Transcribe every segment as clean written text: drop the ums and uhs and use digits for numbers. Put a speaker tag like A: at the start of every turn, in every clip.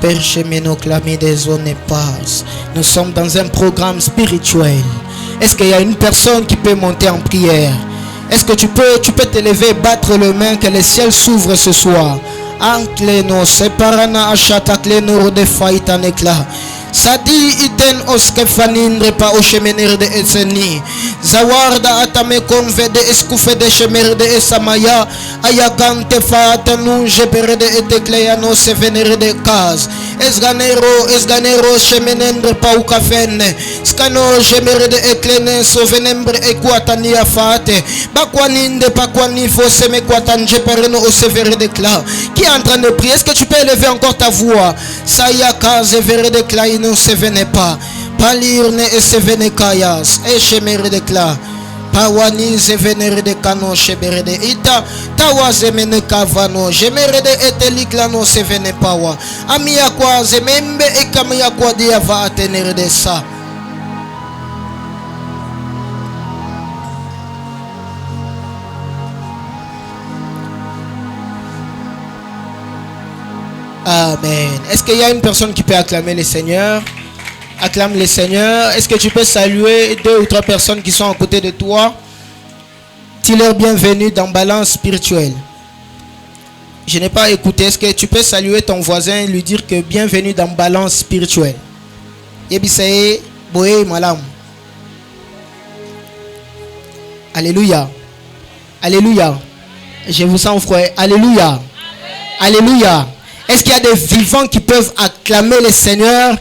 A: Père Chemeno clamé des zones passes. Nous sommes dans un programme spirituel. Est-ce qu'il y a une personne qui peut monter en prière? Est-ce que tu peux te lever et battre les mains, que les ciels s'ouvrent ce soir? Ancleno, separana achata cleno de faïta éclat. Sadi iten oskefanindre pa o chemenere de eseni. Zawarda atame konve de eskufe de chemere de esamaya. Ayagante fata nu jepere de etekleano se venere de kaz. Esganero chemenendre pa u kafene. Skano jemere de eklene so venembre equatania fate. Bakwaninde pakwanifo seme kwatanje pereno o severe de kla. Qui est en train de prier? Est-ce que tu peux élever encore ta voix? Sayaka zevere de kla. Non se venait pas palirne et se venait kayas et chemere de kla pawani se venere de kano chebere de ita tawa zemene kavano jemere de etelikla no se venait pas wa amia kwa zemembe e kamia kwa dia va atenere de ça. Amen. Est-ce qu'il y a une personne qui peut acclamer le Seigneur? Acclame le Seigneur. Est-ce que tu peux saluer 2 ou 3 personnes qui sont à côté de toi? Dis-leur bienvenue dans Balance Spirituelle. Je n'ai pas écouté. Est-ce que tu peux saluer ton voisin et lui dire que bienvenue dans Balance Spirituelle? Yebisaye boye malam. Alléluia. Alléluia. Je vous sens frère. Alléluia. Alléluia. Est-ce qu'il y a des vivants qui peuvent acclamer le Seigneur?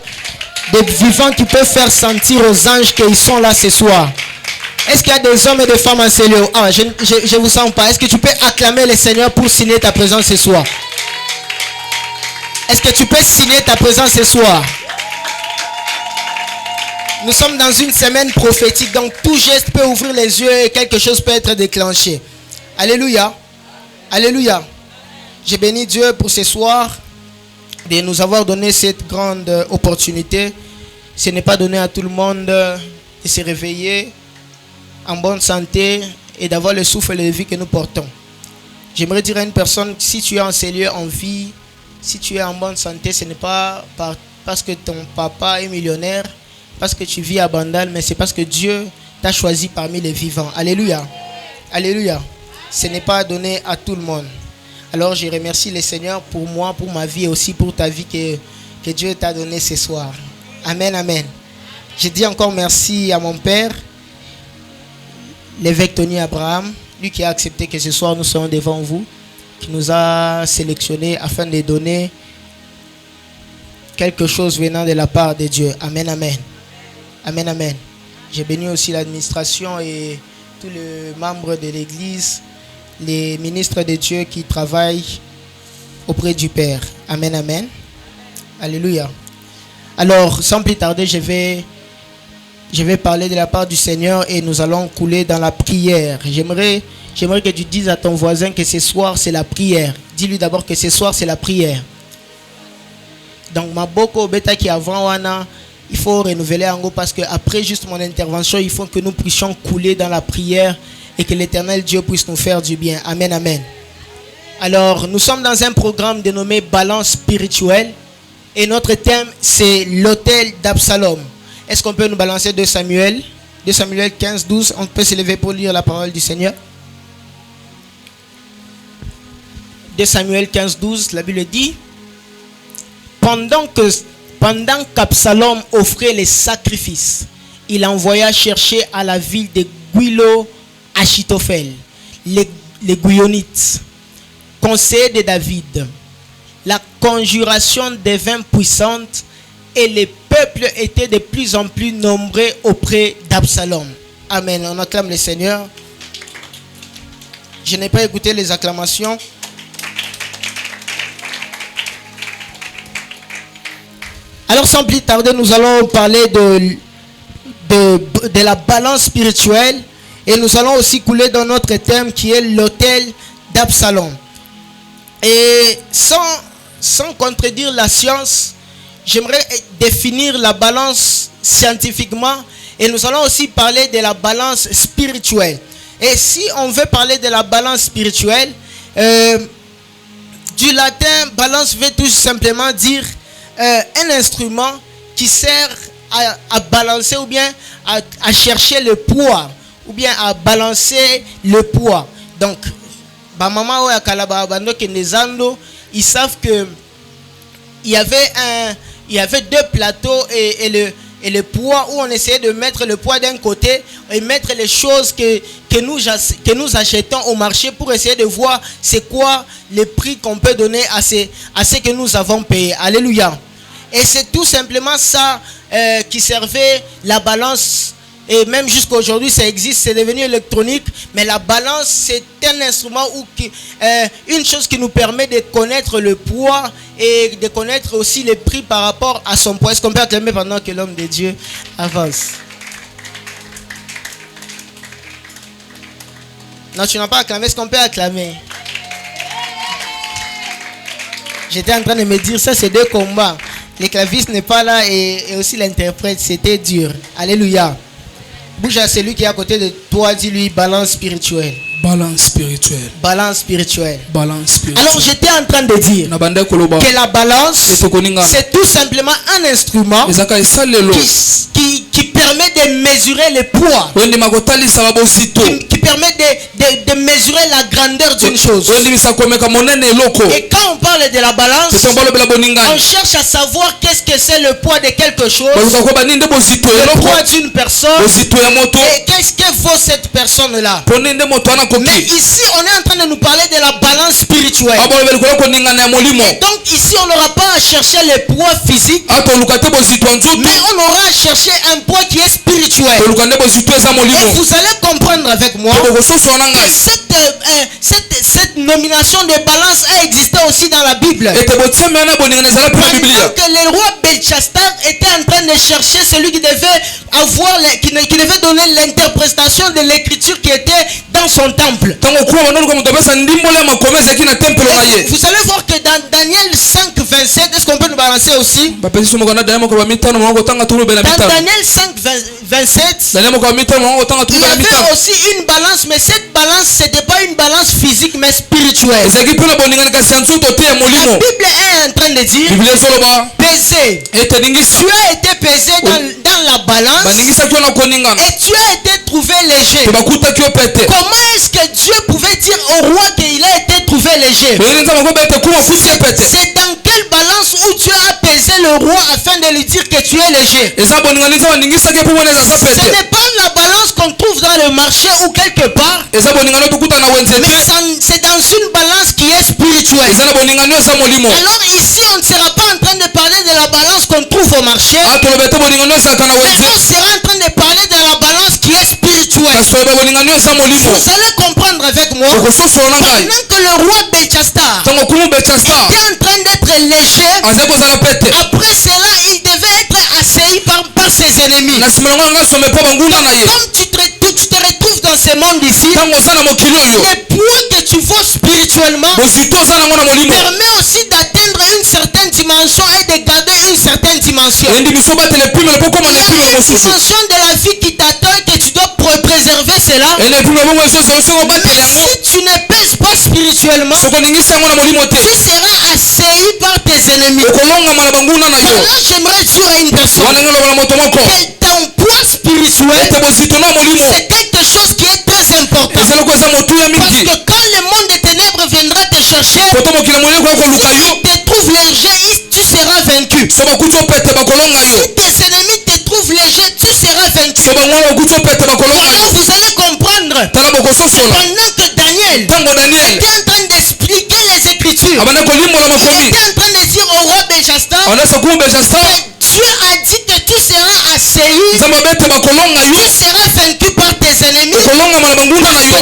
A: Des vivants qui peuvent faire sentir aux anges qu'ils sont là ce soir? Est-ce qu'il y a des hommes et des femmes en cellule? Ah, je ne vous sens pas. Est-ce que tu peux acclamer le Seigneur pour signer ta présence ce soir? Est-ce que tu peux signer ta présence ce soir? Nous sommes dans une semaine prophétique, donc tout geste peut ouvrir les yeux et quelque chose peut être déclenché. Alléluia. Alléluia. J'ai béni Dieu pour ce soir de nous avoir donné cette grande opportunité. Ce n'est pas donné à tout le monde de se réveiller en bonne santé et d'avoir le souffle de vie que nous portons. J'aimerais dire à une personne, si tu es en ces lieux en vie, si tu es en bonne santé, ce n'est pas parce que ton papa est millionnaire, parce que tu vis à Bandal, mais c'est parce que Dieu t'a choisi parmi les vivants. Alléluia. Alléluia. Ce n'est pas donné à tout le monde. Alors je remercie le Seigneur pour moi, pour ma vie et aussi pour ta vie que Dieu t'a donné ce soir. Amen, amen. Je dis encore merci à mon père, l'évêque Tony Abraham, lui qui a accepté que ce soir nous soyons devant vous, qui nous a sélectionnés afin de donner quelque chose venant de la part de Dieu. Amen, amen. Amen, amen. J'ai béni aussi l'administration et tous les membres de l'église, les ministres de Dieu qui travaillent auprès du Père. Amen, amen. Alléluia. Alors, sans plus tarder, je vais parler de la part du Seigneur et nous allons couler dans la prière. J'aimerais que tu dises à ton voisin que ce soir, c'est la prière. Dis-lui d'abord que ce soir, c'est la prière. Donc, ma boko beta qui avant wana, il faut renouveler en gros parce que après juste mon intervention, il faut que nous puissions couler dans la prière et que l'Éternel Dieu puisse nous faire du bien. Amen, amen. Alors, nous sommes dans un programme dénommé Balance Spirituelle et notre thème, c'est l'autel d'Absalom. Est-ce qu'on peut nous balancer 2 Samuel 15, 12. On peut se lever pour lire la parole du Seigneur. 2 Samuel 15, 12, la Bible dit: Pendant qu'Absalom offrait les sacrifices, il envoya chercher à la ville de Guilo Achitophel, les Guyonites, conseiller de David. La conjuration devint puissante et les peuples étaient de plus en plus nombreux auprès d'Absalom. Amen. On acclame le Seigneur. Je n'ai pas écouté les acclamations. Alors sans plus tarder, nous allons parler de la balance spirituelle. Et nous allons aussi couler dans notre thème qui est l'autel d'Absalom. Et sans contredire la science, j'aimerais définir la balance scientifiquement. Et nous allons aussi parler de la balance spirituelle. Et si on veut parler de la balance spirituelle, du latin, balance veut tout simplement dire un instrument qui sert à balancer ou bien à chercher le poids ou bien à balancer le poids. Donc, maman ou Kalaba Bando Kenezando, ils savent que il y avait deux plateaux et le poids où on essayait de mettre le poids d'un côté et mettre les choses que nous achetons au marché pour essayer de voir c'est quoi le prix qu'on peut donner à ce que nous avons payé. Alléluia. Et c'est tout simplement ça qui servait la balance. Et même jusqu'à aujourd'hui, ça existe, c'est devenu électronique. Mais la balance, c'est un instrument une chose qui nous permet de connaître le poids et de connaître aussi les prix par rapport à son poids. Est-ce qu'on peut acclamer pendant que l'homme de Dieu avance? Non, tu n'as pas acclamé. Est-ce qu'on peut acclamer? J'étais en train de me dire, ça c'est deux combats. Le claviste n'est pas là et aussi l'interprète, c'était dur. Alléluia. Bouge à celui qui est à côté de toi, dis-lui balance spirituelle.
B: Balance spirituelle.
A: Balance spirituelle.
B: Balance spirituelle.
A: Alors j'étais en train de dire que la balance, c'est tout simplement un instrument qui permet de mesurer le poids. Qui permet de mesurer la grandeur d'une chose. Et quand on parle de la balance, on cherche à savoir qu'est-ce que c'est le poids de quelque chose. Le poids d'une personne. Et qu'est-ce que vaut cette personne-là. Mais ici, on est en train de nous parler de la balance spirituelle. Et donc ici, on n'aura pas à chercher le poids physique, mais on aura à chercher un poids qui est spirituel. Et vous allez comprendre avec moi que cette nomination de balance a existé aussi dans la Bible. Pendant que le roi Belchastar était en train de chercher celui qui devait qui devait donner l'interprétation de l'écriture qui était dans son temple. Vous allez voir que dans Daniel 5, 27, est-ce qu'on peut nous balancer aussi? Dans Daniel 5, 27, il y avait aussi une balance, mais cette balance, c'était pas une balance physique, mais spirituelle. La Bible est en train de dire pesé. Tu as été pesé dans la balance et tu as été trouvé léger. Comment est-ce que Dieu pouvait dire au roi qu'il a été trouvé léger? C'est dans quelle balance où Dieu a pesé le roi afin de lui dire que tu es léger? Ce n'est pas la balance qu'on trouve dans le marché ou quelque part, mais c'est dans une balance qui est spirituelle. Alors ici on ne sera pas en train de parler de la balance qu'on trouve au marché, mais on sera en train de parler de la balance qui est spirituelle. Vous allez comprendre avec moi, pendant que le roi Belchastar était en train d'être léger, après cela il devait être assailli par ses ennemis. Comme tu te retrouves dans ce monde ici, le poids que tu vaux spirituellement permet aussi d'atteindre une certaine dimension et de garder une certaine dimension. Il y a une dimension de la vie qui t'attend et que tu dois préserver cela. Mais si tu ne pèses pas spirituellement, tu seras assailli par tes ennemis. Alors j'aimerais dire à une personne que ton poids spirituel, c'est quelque chose qui est très important. Parce que quand le monde des ténèbres viendra te chercher, si te trouve léger, tu seras vaincu. Si tes ennemis te trouvent léger, tu seras vaincu. Alors vous allez comprendre, pendant que Daniel était en train d'expliquer les Écritures, il était en train de dire au roi Belchastar, Dieu a dit que tu seras assailli, tu seras vaincu par tes ennemis, parce que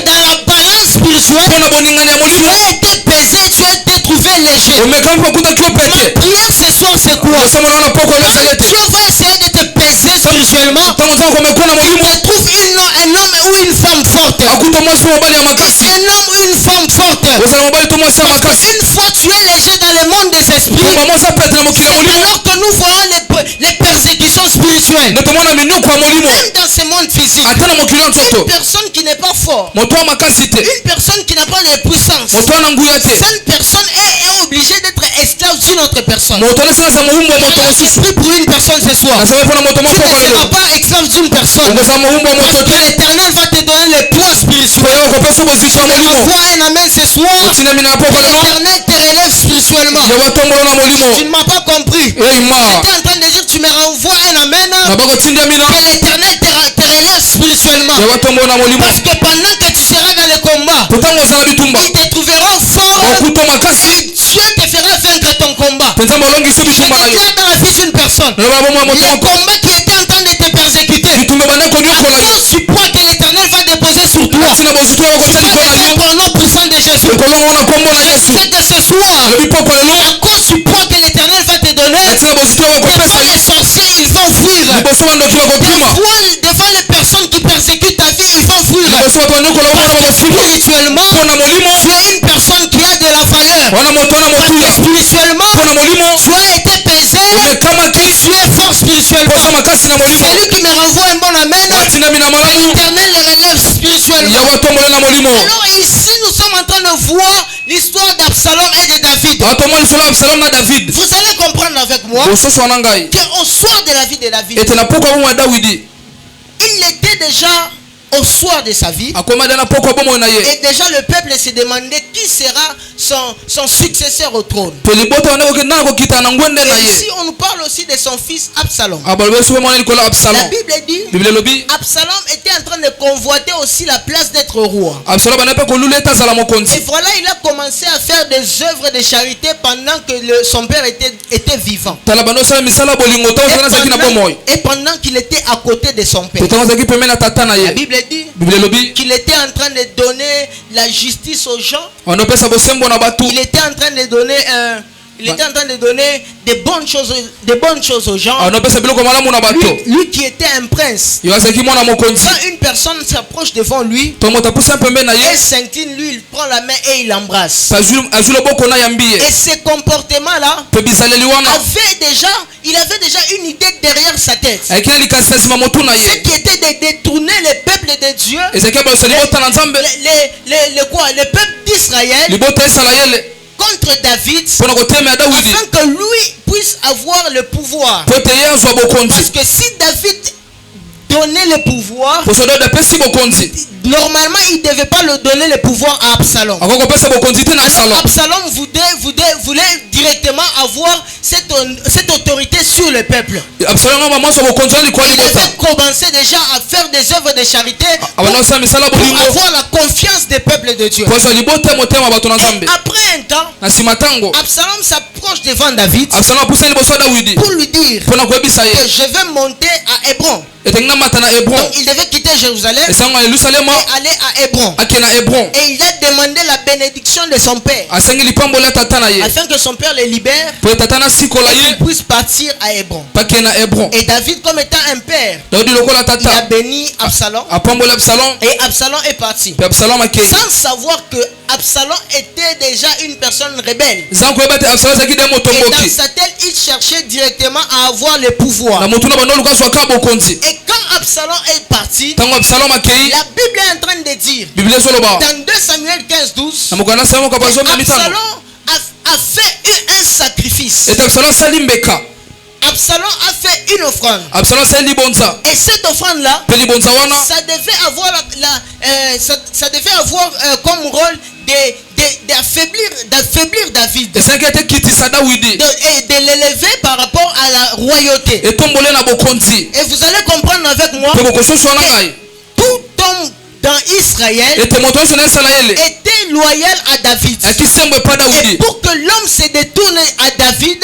A: dans la balance spirituelle, tu as été pesé, tu as été trouvé léger. Ma prière ce soir c'est quoi? Dieu va essayer de te peser spirituellement, tu trouves un homme ou une femme forte, un homme ou une femme forte, parce qu'une fois tu es léger dans le monde des esprits, alors que nous voyons les persécutions spirituelles. humaine,
B: Même
A: même dans ce monde physique, une personne qui n'est pas forte, une personne qui n'a pas de puissance, cette personne est obligée d'être esclave d'une autre personne. Je prie pour une personne ce soir. Tu ne seras pas esclave d'une personne. Parce que l'Éternel va te donner le poids spirituel. Envoie un amen ce soir. L'Éternel te relève spirituellement. Tu ne m'as pas compris. Tu étais en train de dire tu me renvoies un amen. Que l'Éternel te relève spirituellement. Parce que pendant que tu seras dans le combat, ils te trouveront fort. Et Dieu te fera vaincre ton combat. Je déclare dans la vie d'une personne, le combat qui était en train de te persécuter, à cause du poids que l'Éternel va déposer sur toi, tu vas pour le nom puissant de Jésus. Je sais que ce soir, à cause du poids que l'Éternel va te donner, devant les sorciers, ils vont fuir. Devant les personnes qui persécutent ta vie, ils vont fuir. Parce que spirituellement, tu es une personne qui a de la valeur. Parce que spirituellement, tu as été pesé et tu es fort spirituellement. Celui qui me renvoie un bon amen, l'Éternel le relève spirituellement. Alors ici, nous sommes en train de voir l'histoire d'Absalom et de David. Vous allez comprendre avec moi qu'au soir de la vie de David, il était déjà au soir de sa vie. Et déjà le peuple se demandait qui sera son successeur au trône. Et ici on nous parle aussi de son fils Absalom. La Bible dit Absalom était en train de convoiter aussi la place d'être roi. Et voilà, il a commencé à faire des œuvres de charité pendant que son père était vivant. Et pendant qu'il était à côté de son père. La Bible dit qu'il était en train de donner la justice aux gens. Il était en train de donner des bonnes choses aux gens. Lui qui était un prince, quand une personne s'approche devant lui et s'incline, lui il prend la main et il l'embrasse. Et ce comportement là il avait déjà une idée derrière sa tête, ce qui était de détourner le peuple de Dieu, le peuple d'Israël contre David, afin que lui puisse avoir le pouvoir. Parce que si David donnait le pouvoir, normalement il ne devait pas le donner le pouvoir à Absalom. Absalom voulait directement avoir cette autorité sur le peuple. Il avait commencé déjà à faire des œuvres de charité pour avoir la confiance des peuples de Dieu. Et après un temps, Absalom s'approche devant David pour lui dire que je vais monter à Hébron. Donc il devait quitter Jérusalem et aller à Hébron. Et il a demandé la bénédiction de son père afin que son père le libère et qu'il puisse partir à Hébron. Et David, comme étant un père, il a béni Absalom et Absalom est parti sans savoir que Absalom était déjà une personne rebelle. Et dans sa tête, il cherchait directement à avoir le pouvoir. Et quand Absalom est parti, la Bible est en train de dire dans 2 Samuel 15:12, Absalom a fait un sacrifice. Absalom a fait une offrande. Et cette offrande là, ça devait avoir comme rôle d'affaiblir David et de l'élever par rapport à la royauté. Et vous allez comprendre avec moi que tout homme dans Israël était loyal à David. Et pour que l'homme se détourne à David,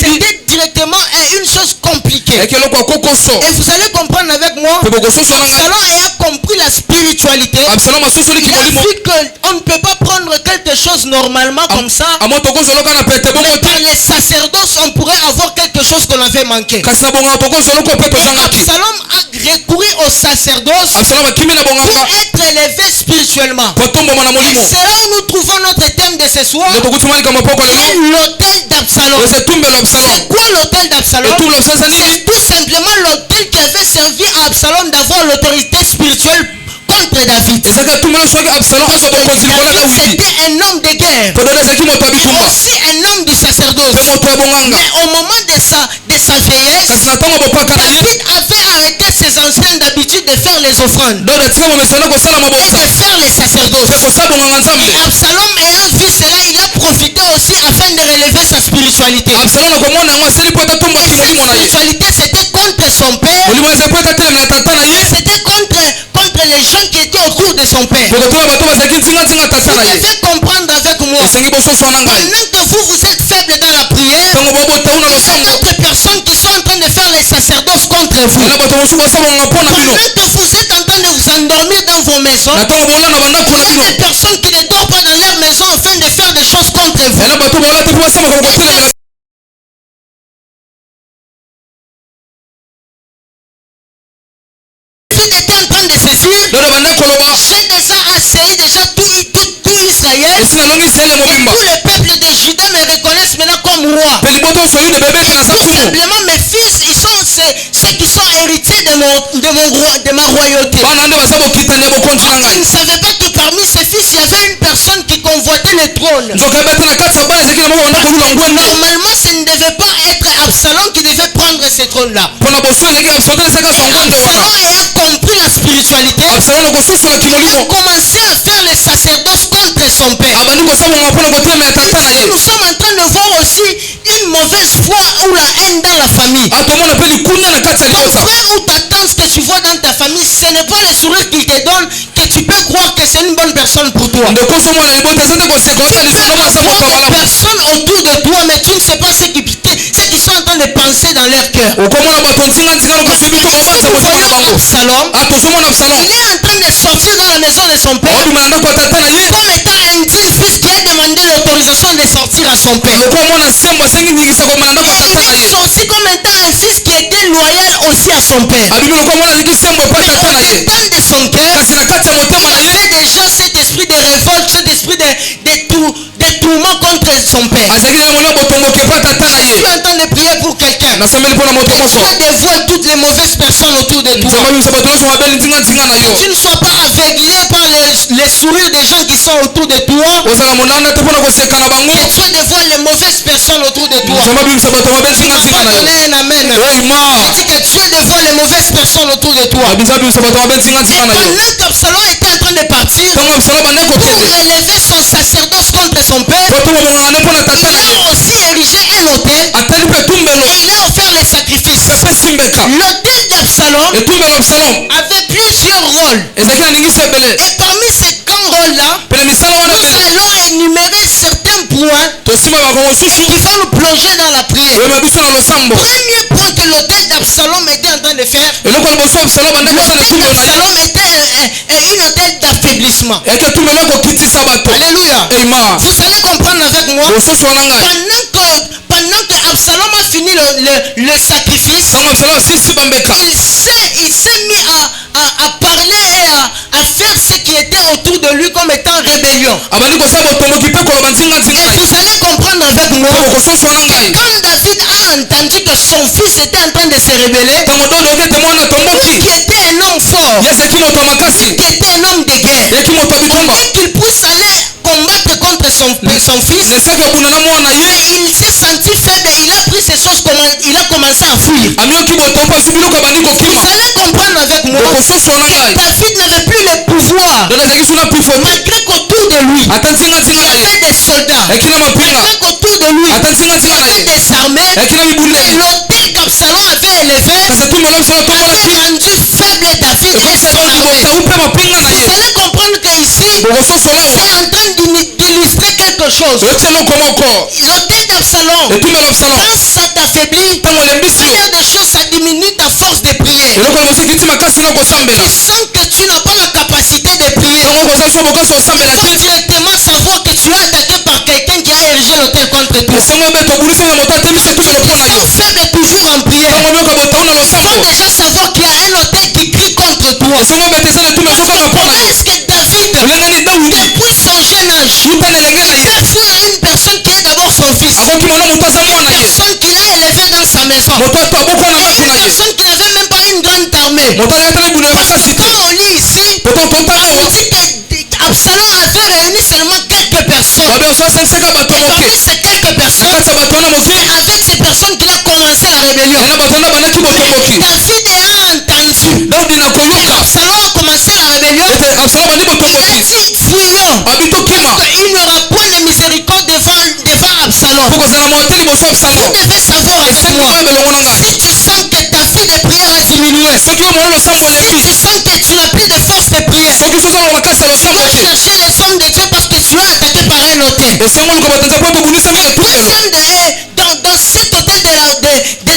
A: c'était directement une chose compliquée. Et vous allez comprendre avec moi, Absalom a compris la spiritualité. Il a vu qu'on ne peut pas prendre quelque chose normalement comme ça, mais par les sacerdoces on pourrait avoir quelque chose qu'on avait manqué. Et Absalom a recouru au sacerdoce pour être élevé spirituellement. Et c'est là où nous trouvons notre thème de ce soir. L'autel d'Absalom. C'est quoi l'autel d'Absalom? C'est tout simplement l'autel qui avait servi à Absalom d'avoir l'autorité spirituelle contre David. C'était un homme de guerre, mais aussi un homme du sacerdoce. Mais au moment de sa vieillesse, David avait arrêté ses anciennes habitudes de faire les offrandes et de faire les sacerdoces. Et Absalom ayant vu cela, il a profité aussi afin de relever sa spiritualité. Et cette spiritualité, c'était contre son père, et c'était contre les gens qui étaient autour de son père. Vous devez comprendre avec moi. Pendant que vous êtes faible dans la prière, il y a d'autres personnes qui sont en train de faire les sacerdoces contre vous. Pendant que vous êtes en train de vous endormir dans vos maisons, il y a des personnes qui ne dorment pas dans leur maison afin de faire des choses contre vous. J'ai déjà assailli tout Israël, et tout le peuple de Juda me reconnaissent maintenant comme roi. Et tout simplement mes fils, ils sont ceux qui sont héritiers de ma royauté. Je ne savais pas que parmi ces fils il y avait une personne qui convoitait le trône. Normalement ce ne devait pas être Absalom qui devait prendre ce trône là. Absalom ayant compris la spiritualité, il a commencé à faire les sacerdoces contre son père. Ici nous sommes en train de voir aussi une mauvaise foi ou la haine dans la famille. Ton frère ou ta tante que tu vois dans ta famille, ce n'est pas le sourire qu'il te donne que tu peux croire que c'est une bonne personne pour toi. Tu peux avoir des personnes autour de toi, mais tu ne sais pas ce qu'ils sont en train de penser dans leur cœur. Absalom, il est en train de sortir dans la maison de son père comme étant un digne fils qui a demandé l'autorisation de sortir à son père. Et il est sorti comme étant un fils qui était loyal aussi à son père. Mais au dedans de son cœur, il avait déjà cet esprit de révolte, cet esprit de tourment contre son père. Je suis en train de prier pour quelqu'un. Que Dieu dévoile toutes les mauvaises personnes autour de toi. Que tu ne sois pas aveuglé par les sourires des gens qui sont autour de toi. Que Dieu dévoile les mauvaises personnes autour de toi. Tu n'as pas donné un amen. Je dis que Dieu dévoile les mauvaises personnes autour de toi. Et pendant qu'Absalom était en train de partir pour relever son sacerdoce contre son père, il a aussi érigé un autel et il a offert les sacrifices. L'autel d'Absalom avait plusieurs rôles. Et parmi ces grands rôles-là, nous allons énumérer certains points qui vont nous plonger dans la prière. Premier point que l'autel d'Absalom était en train de faire, l'autel d'Absalom était un autel d'affaiblissement. Alléluia. Vous allez comprendre avec moi. Pendant que Absalom a fini le sacrifice, il s'est mis à parler et à faire ce qui était autour de lui comme étant rébellion. Et vous allez comprendre avec moi que quand David a entendu que son fils était en train de se rébeller, lui qui était un homme fort, lui qui était un homme de guerre, et qu'il puisse aller combattre contre son fils, il s'est senti faible et il a pris ses choses, il a commencé à fuir. Vous allez comprendre avec moi que David n'avait plus le pouvoir, malgré qu'autour de lui il y avait des soldats, malgré qu'autour de lui il y avait des armées, et l'autel qu'Absalom avait élevé avait rendu faible David et son armée. Vous allez comprendre qu'ici c'est en train d'illustrer quelque chose. L'autel d'Absalom, quand ça t'affaiblit, il y a des choses, ça diminue ta force de prière. Tu sens que tu n'as pas la capacité de prier. Il faut directement savoir que tu es attaqué par quelqu'un qui a érigé l'autel contre contre toi.
B: esengo beto bulisa na moto atemisa etumbelo
A: Ils
B: mpona yo
A: sont faibles toujours en prière.
B: ntango mioka botauna
A: Ils
B: losambo
A: vont déjà savoir qu'il y a un autel qui crie contre toi.
B: esengo beto eza na etumbelo
A: Parce que
B: ezokanga mpona
A: comment
B: yo
A: est-ce que David,
B: olengani dawidi
A: depuis son jeune âge,
B: yuta na elenge na ye
A: peut fuir une personne qui est d'abord son fils,
B: akoki mwana moto aza mwana
A: une
B: ye
A: personne qu'il a élevé dans sa maison,
B: moto aboko na ndako
A: une
B: na ye
A: personne qui n'avait même pas une grande armée.
B: moto ayaka tala libulu ya
A: Parce
B: makasi
A: que
B: te
A: quand on lit ici,
B: poto tota
A: on
B: awa
A: dit que Absalom avait réuni seulement quelques personnes.
B: babe osasanisaka bato
A: Et
B: moke
A: parmi ces quelques personnes,
B: kati ya bato wana moke
A: c'est avec ces personnes qu'il a commencé la rébellion.
B: ena bato wana bandaki botomboki
A: David a entendu
B: daudi na
A: que
B: koyoka
A: Absalom a commencé la rébellion.
B: ete absalo bandi
A: Il a
B: botomboki
A: dit fuyons.
B: abi tokima
A: Parce qu'il n'y aura point de miséricorde devant Absalom.
B: po kozala mote liboso ya
A: Vous
B: absalo
A: devez savoir avec
B: esengi
A: moi.
B: oyo belongo na ngai
A: Si tu sens que ta vie de prière a diminué,
B: soki oyo mwana losambo
A: si
B: eleki
A: tu sens que tu n'as plus de force de prière,
B: soki sozala makasi ya
A: tu
B: losambo
A: vas
B: te
A: chercher les hommes de Dieu parce que tu es attaqué par un hôtel.
B: esengo oluka batanza po bobunisami na etumbelo
A: Dans cet hôtel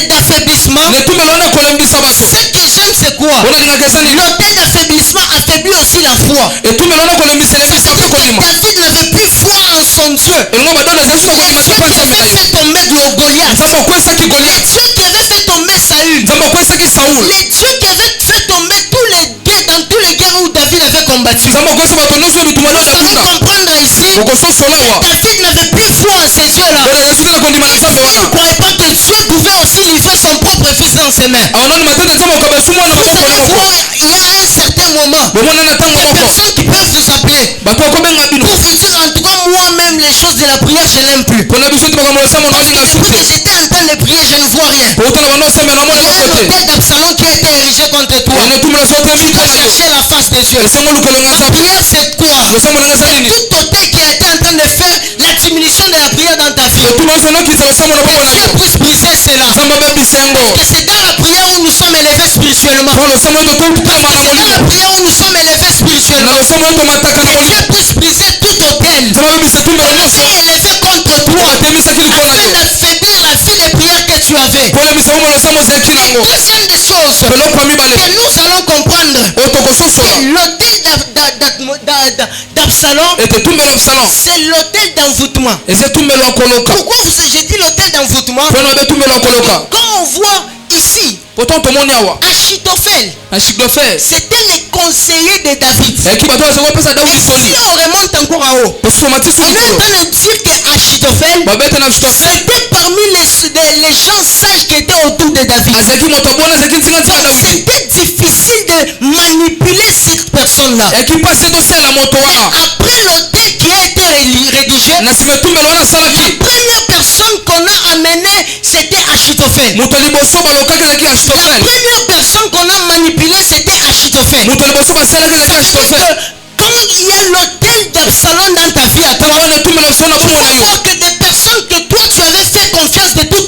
A: d'affaiblissement,
B: na etumbelo wana ekolembisa bato
A: ce que j'aime c'est quoi?
B: olingaka esa nini
A: L'hôtel d'affaiblissement affaiblit aussi la foi.
B: etumbelo wana ekolembisa elembisa
A: C'est-à-dire
B: mpe
A: que
B: kondima
A: David n'avait plus foi en son Dieu.
B: elongo badona ezali soki
A: Et
B: kondima te
A: Dieu
B: mpa
A: qui
B: nzambe na
A: avait
B: ye
A: fait tomber Goliath.
B: nzambe akwesaki
A: Et
B: goliath
A: Dieu qui avait fait tomber Saül.
B: nzambe akwesaki saul
A: Les dieux qui avaient fait tomber tous les guerres dans tous les guerres où David avait combattu.
B: nzambe akwesa bato nyonso ya bitumba
A: Vous
B: oyo
A: savez
B: yabunda
A: comprendre ici,
B: okososola wa
A: David n'avait plus foi en ces dieux-là.
B: oyo ezali soki na kondima na nzambe
A: Il ne
B: wana
A: croyait pas que Dieu pouvait aussi livrer son propre fils dans ses mains.
B: awanani matete nzambe okabasi mwana
A: Vous
B: maboko
A: allez
B: na moko
A: voir, il y a un certain moment,
B: bomona na ntango
A: des
B: moko
A: personnes qui peuvent vous appeler
B: bato bakobenga bino
A: pour vous dire, en tout cas, moi-même, les choses de la prière, je n'aime plus.
B: mpona biso te makambo losambo
A: Parce que
B: naolinga su
A: depuis que
B: te
A: j'étais en train de prier, je ne vois rien.
B: outala bando osambela
A: Il
B: mwana
A: y a un
B: moko te
A: hôtel d'Absalom qui a été érigé contre toi.
B: ena etumbelo so otembi
A: Tu dois
B: mpona yo
A: chercher la face de Dieu.
B: esengo lukolonga
A: La
B: nzambe
A: prière, c'est quoi?
B: losambo nanga eza
A: C'est
B: nini
A: tout hôtel qui a été en train de faire la diminution de la prière dans ta vie.
B: etumba nyonso nokisa losambo na bongo na
A: Dieu
B: yo
A: puisse briser cela.
B: nzambe abebisa yango
A: Que c'est dans la prière où nous sommes élevés spirituellement.
B: mpo losambo oyo tokokama na
A: C'est dans la
B: molimo
A: prière où nous sommes élevés
B: na
A: spirituellement.
B: losambo oyo tomataka na
A: Que
B: molimo
A: Dieu puisse briser tout hôtel.
B: nzambe abebisa etumbelo
A: On a
B: nyonso
A: été élevé contre toi
B: atemisaki likolo na
A: afin
B: yo
A: d'affaiblir la vie de prière que tu avais.
B: mpo olembisa bongo losambo ozalaki na yango
A: Deuxième des choses
B: eloko ya mibale
A: que nous allons comprendre,
B: oyo tokososola
A: que l'hôtel d'Absalom,
B: ete etumbelo ya absalom
A: c'est l'hôtel d'envoûtement.
B: eza etumbelo ya koloka
A: Pourquoi j'ai dit l'hôtel d'envoûtement?
B: mpona obe etumbelo ya koloka
A: Quand on voit ici
B: pourtant tomoni awa
A: Achitophel,
B: ashiglofer
A: c'était le conseiller de David.
B: eyaki bato bazali kopesa
A: Et
B: dawidi
A: si
B: soli
A: on remonte encore en haut,
B: osoma ti
A: on est en
B: sulikolo
A: train de dire que Achitophel
B: babete na ashitofer
A: c'était parmi les gens sages qui étaient autour de David.
B: azalaki moto abona azalaki ntinga ntina
A: Donc
B: dawidi
A: c'était difficile de manipuler cette personne-là.
B: eyaki mpasi tosalela moto wana
A: Après l'hôtel qui a été rédigé,
B: na nsima etumbelo wana
A: la
B: asalaki
A: première personne qu'on a amenée, c'était Achitophel.
B: moto liboso balokaki ezalaki
A: La
B: ashitofer
A: première personne qu'on a manipulée, c'était Achitophel.
B: moto liboso basalaki ezalaki
A: C'est-à-dire
B: ashitofer
A: que quand il y a l'hôtel d'Absalom dans ta vie à toi,
B: ntango wana etumbelo absalom na
A: tu
B: bongo na
A: vas
B: yo
A: voir que des personnes que toi tu avais fait confiance de tout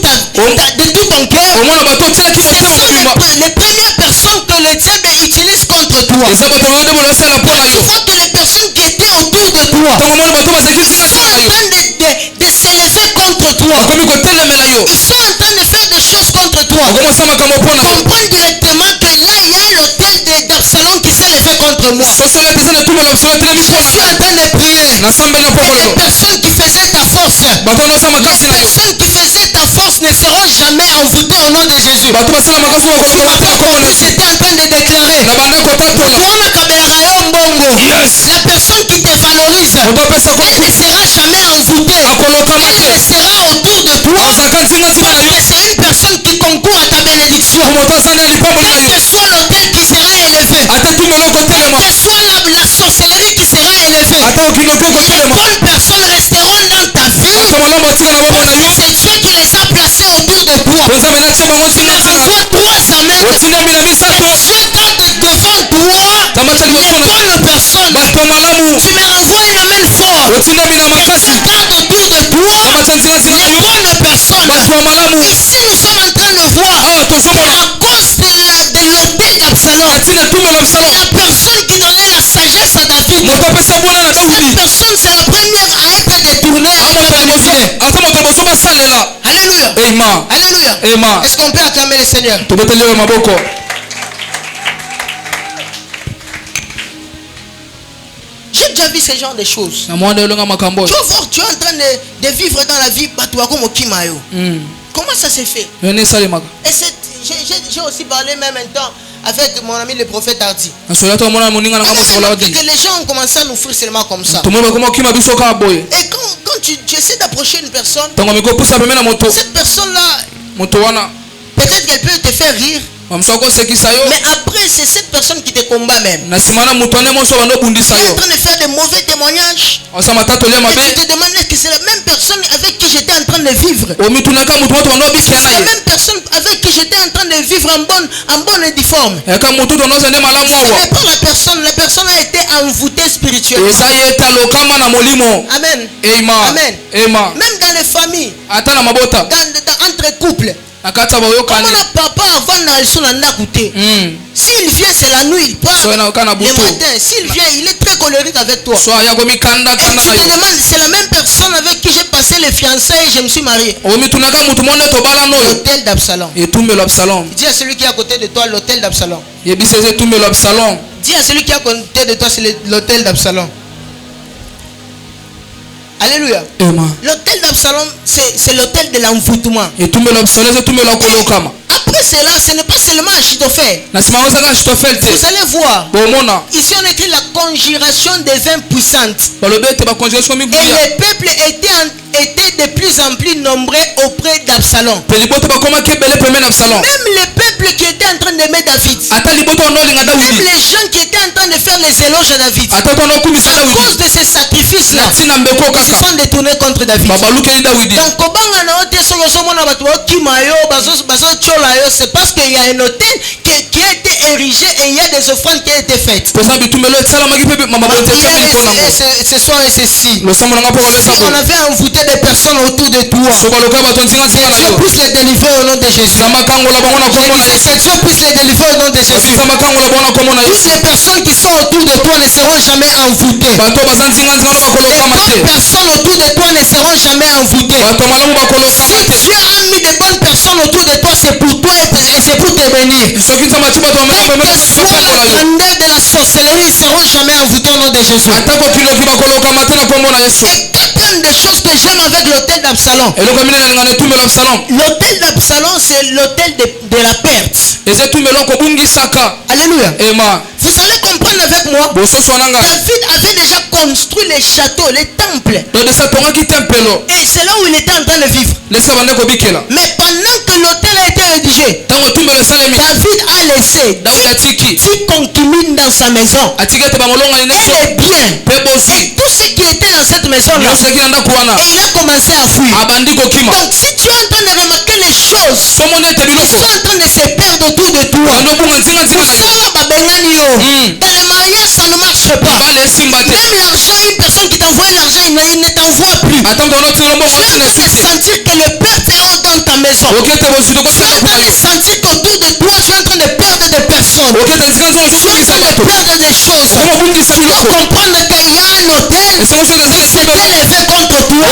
A: ton cœur,
B: omona bato otielaki
A: ce
B: motema
A: sont
B: mobimba
A: les premières personnes que le diable utilise contre toi.
B: eza bato bayodebola osala mpo na
A: Tu
B: yo
A: vois que les personnes qui étaient autour de toi
B: ntango omoni bato bazalaki
A: sont
B: ntinga
A: en
B: ntina na yo
A: train de s'élever contre toi.
B: bakomi kotelemela yo
A: Ils sont en train de faire des choses contre toi.
B: bakomosala makambo mpo na yo
A: Comprends directement que là il y a l'hôtel d'Absalom qui s'est levé contre moi.
B: sosala ete eza na etumbelo absalom etelemi
A: Je
B: mpo na
A: suis en train de prier.
B: nasambela mpo
A: Les
B: kolelo
A: personnes qui faisaient ta force,
B: bato wana osala makasi
A: les
B: na yo
A: personnes qui faisaient ta force ne seront jamais envoûtées au nom de Jésus.
B: bato basala makasi
A: Tu
B: bakolokola
A: m'as
B: te
A: pas
B: kombo na
A: compris,
B: yesu
A: j'étais en train de déclarer.
B: na banda kotatola
A: Tuona kabelaka yo mbongo.
B: yes
A: La personne qui te valorise,
B: moto apesa
A: elle ne
B: kotu
A: sera jamais envoûtée.
B: akolokama
A: Elle
B: te
A: restera autour de toi.
B: azalaka ntinga ntina na
A: Parce
B: yo
A: que c'est une personne qui concourt à ta bénédiction.
B: moto aza na lipamboli na
A: Quel
B: yo
A: que soit l'hôtel qui sera élevé,
B: ata etumbelo kotelema
A: quelle que soit la sorcellerie qui sera élevée,
B: ata okingo te
A: les
B: kotelema
A: bonnes personnes resteront dans ta vie.
B: bato malamu batika na bongo na yo
A: C'est Dieu qui les a placés autour de toi.
B: po nzambe natie bango
A: Tu
B: ntinga
A: leur
B: ntina
A: envoies 3 amènes.
B: otindami na misato
A: Dieu garde devant toi
B: nzambe atia
A: les
B: liboso na
A: bonnes personnes.
B: bato malamu
A: Tu me renvoies une amène fort.
B: otindami na
A: Et
B: makasi
A: Dieu garde autour de toi
B: nzambe atia ntinga ntina na
A: les
B: yo
A: bonnes personnes.
B: bato ya malamu
A: Ici nous sommes en train de voir
B: awa tozomona
A: à cause de l'hôtel d'Absalom,
B: katina etumbelo absalom
A: la personne qui donnait la sagesse à David,
B: moto apesa bwana na
A: cette
B: dawidi
A: personne c'est la première à être détournée, à
B: moto
A: être
B: liboso
A: éliminée.
B: ata moto liboso basalela
A: Alléluia.
B: ema
A: Alléluia.
B: ema
A: Est-ce qu'on peut acclamer le Seigneur?
B: tobeteli oyo maboko
A: J'ai déjà déjà vu ce genre de choses. Tu
B: vois,
A: tu es en train de vivre dans la vie. Comment ça s'est fait? Et j'ai aussi parlé même un temps avec mon ami le prophète Hardy. Que les gens ont commencé à nous faire seulement comme ça. Et quand tu essaies d'approcher une personne, cette personne-là, peut-être qu'elle peut te faire rire. Mais après, c'est cette personne qui te combat même. Elle est en train de faire de mauvais témoignages. Et tu te demandes est-ce que c'est la même personne avec qui j'étais en train de vivre. C'est la même personne avec qui j'étais en train de vivre en bonne et forme. Ce n'est pas la personne. La personne a été envoûtée spirituellement. Amen. Amen. Même dans les familles. Entre couples. Papa s'il vient c'est la nuit, il part le matin. S'il vient il est très colérique avec toi. Et tu te demandes c'est la même personne avec qui j'ai passé les fiançailles et je me suis marié. L'hôtel d'Absalom. Dis à celui qui est à côté de toi l'hôtel d'Absalom. Dis à celui qui est à côté de toi c'est l'hôtel d'Absalom. Alléluia. L'hôtel d'Absalom, c'est l'hôtel de l'envoûtement. Après cela, ce n'est pas seulement Achitophel. Vous allez voir. Ici on écrit la conjuration des vins puissantes. Et les peuples étaient de plus en plus nombreux auprès d'Absalom. Même les peuples qui étaient en train d'aimer David. Même les gens qui étaient en train de faire les éloges à David. À cause de ces sacrifices-là, ils se sont détournés contre David. Donc, c'est parce qu'il y a un hôtel qui a été érigé et il y a des offrandes qui ont été faites. Ce soir et ceci, si on avait envoûté des personnes autour de toi, que Dieu puisse les délivrer au nom de Jésus. Que Dieu puisse les délivrer au nom de Jésus. Toutes les personnes qui sont autour de toi ne seront jamais envoûtées. Les bonnes personnes autour de toi ne seront jamais envoûtées. Si Dieu a mis des bonnes personnes autour de toi, c'est pour toi et c'est pour te bénir. Quelle que soit la grandeur de la sorcellerie, ils ne seront jamais envoûtés au nom de Jésus. Et plein de choses que j'aime avec l'hôtel d'Absalom. L'hôtel d'Absalom, c'est l'hôtel de la perte. Alléluia. Vous allez comprendre avec moi. David avait déjà construit les châteaux, les temples. Et c'est là où il était en train de vivre. Mais pendant que l'hôtel a été rédigé, David a laissé 10 concubines dans sa maison. Et les biens. Et tout ce qui était dans cette maison-là. Et il a commencé à fuir. Donc si tu es en train de remarquer les choses qui sont en train de se perdre autour de toi, dans le mariage ça ne marche pas. Même l'argent, une personne qui t'envoie l'argent, il ne t'envoie plus. Tu es en train de sentir que le perte est dans ta maison. Tu es en train de sentir qu'autour de toi tu es en train de perdre des personnes. Tu es en train de perdre des choses. Tu dois comprendre qu'il y a un hôtel qui s'est élevé contre toi.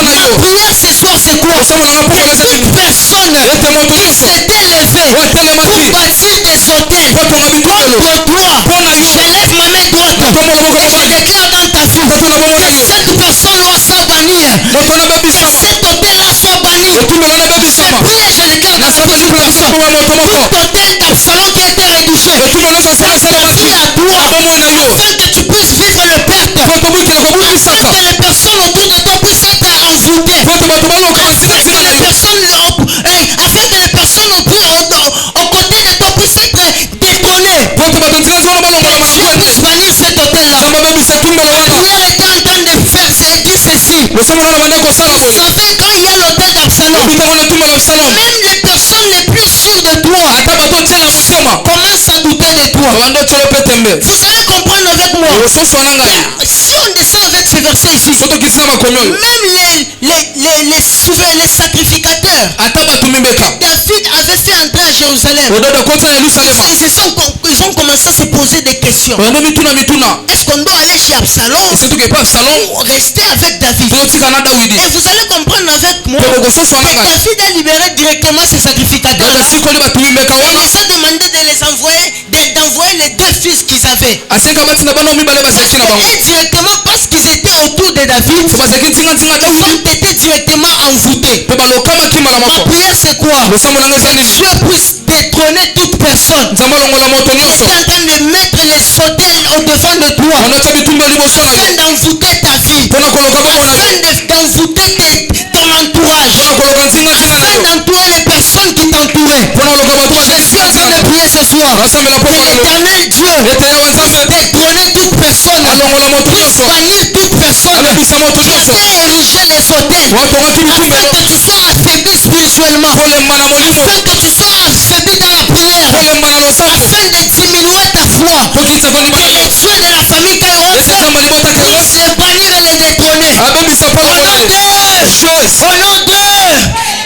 A: La prière ce soir c'est quoi? Toute personne qui s'est élevée pour bâtir des hôtels contre toi, je lève ma main droite et je déclare dans ta vie que cette personne-là soit bannie. Que cet hôtel-là soit banni. Je prie et je déclare dans la vie d'une personne. Tout hôtel d'Absalom qui a été rédigé, ça confie à toi afin que tu puisses vivre le perte, afin que les personnes autour de toi puissent être envoûtées, afin que les personnes aux côtés de toi puissent être détonnées. Que Dieu puisse bannir cet hôtel-là. La prière était en train de faire dire ceci. Vous savez, quand il y a l'hôtel d'Absalom, même les personnes les plus sûres de toi commencent à douter de toi. Vous allez comprendre avec moi. Si on descend avec ce verset ici, même les sacrificateurs David avait fait entrer à Jérusalem, ils ont commencé à se poser des questions. Est-ce qu'on doit aller chez Absalom ou rester avec David? Et vous allez comprendre avec moi que David a libéré directement ses sacrificateurs. Il les a demandé de les envoyer, de d'envoyer les deux fils qu'ils avaient.
B: asenga batina bana mibale bazaki na bango
A: Et directement parce qu'ils étaient autour de David,
B: bazaki ntinga ntinga
A: ils
B: David
A: ont été directement envoûtés.
B: pe balokama kima na
A: Ma
B: moko
A: prière c'est quoi?
B: losambo nanga eza
A: Que
B: nini
A: Dieu puisse détrôner toute personne
B: nzambe alongola moto
A: qui
B: nyonso
A: est en train de mettre les autels au-devant de toi,
B: onatya bitumba liboso na
A: afin
B: yo
A: d'envoûter ta vie,
B: mpona koloka bongo na yo
A: afin d'envoûter ton entourage,
B: mpona koloka ntinga ntinga na
A: afin
B: yo
A: d'entourer les personnes qui t'entouraient.
B: mpona koloka bato
A: Je
B: bazaki
A: suis en train
B: ntinga
A: de prier ce soir
B: basambela
A: que
B: poko lelo
A: l'éternel Dieu
B: ete yawe
A: puisse
B: nzambe
A: détrôner toute personne,
B: alongola moto
A: puisse
B: nyonso
A: bannir toute personne
B: abebisa moto
A: qui
B: nyonso
A: a érigé les autels,
B: watongaki bitumba
A: afin que tu sois affaibli spirituellement,
B: kolemba na molimo
A: afin que tu sois affaibli dans la prière,
B: kolemba na losambo
A: afin de diminuer ta foi.
B: pokitisa kondima
A: Que
B: na
A: les
B: yo
A: dieux de la famille Kairos
B: ete nzambe alibotaki yango
A: puissent les bannir et les détrôner.
B: abebisa mpo
A: Au nom
B: longola ye
A: de,
B: chose
A: au nom de,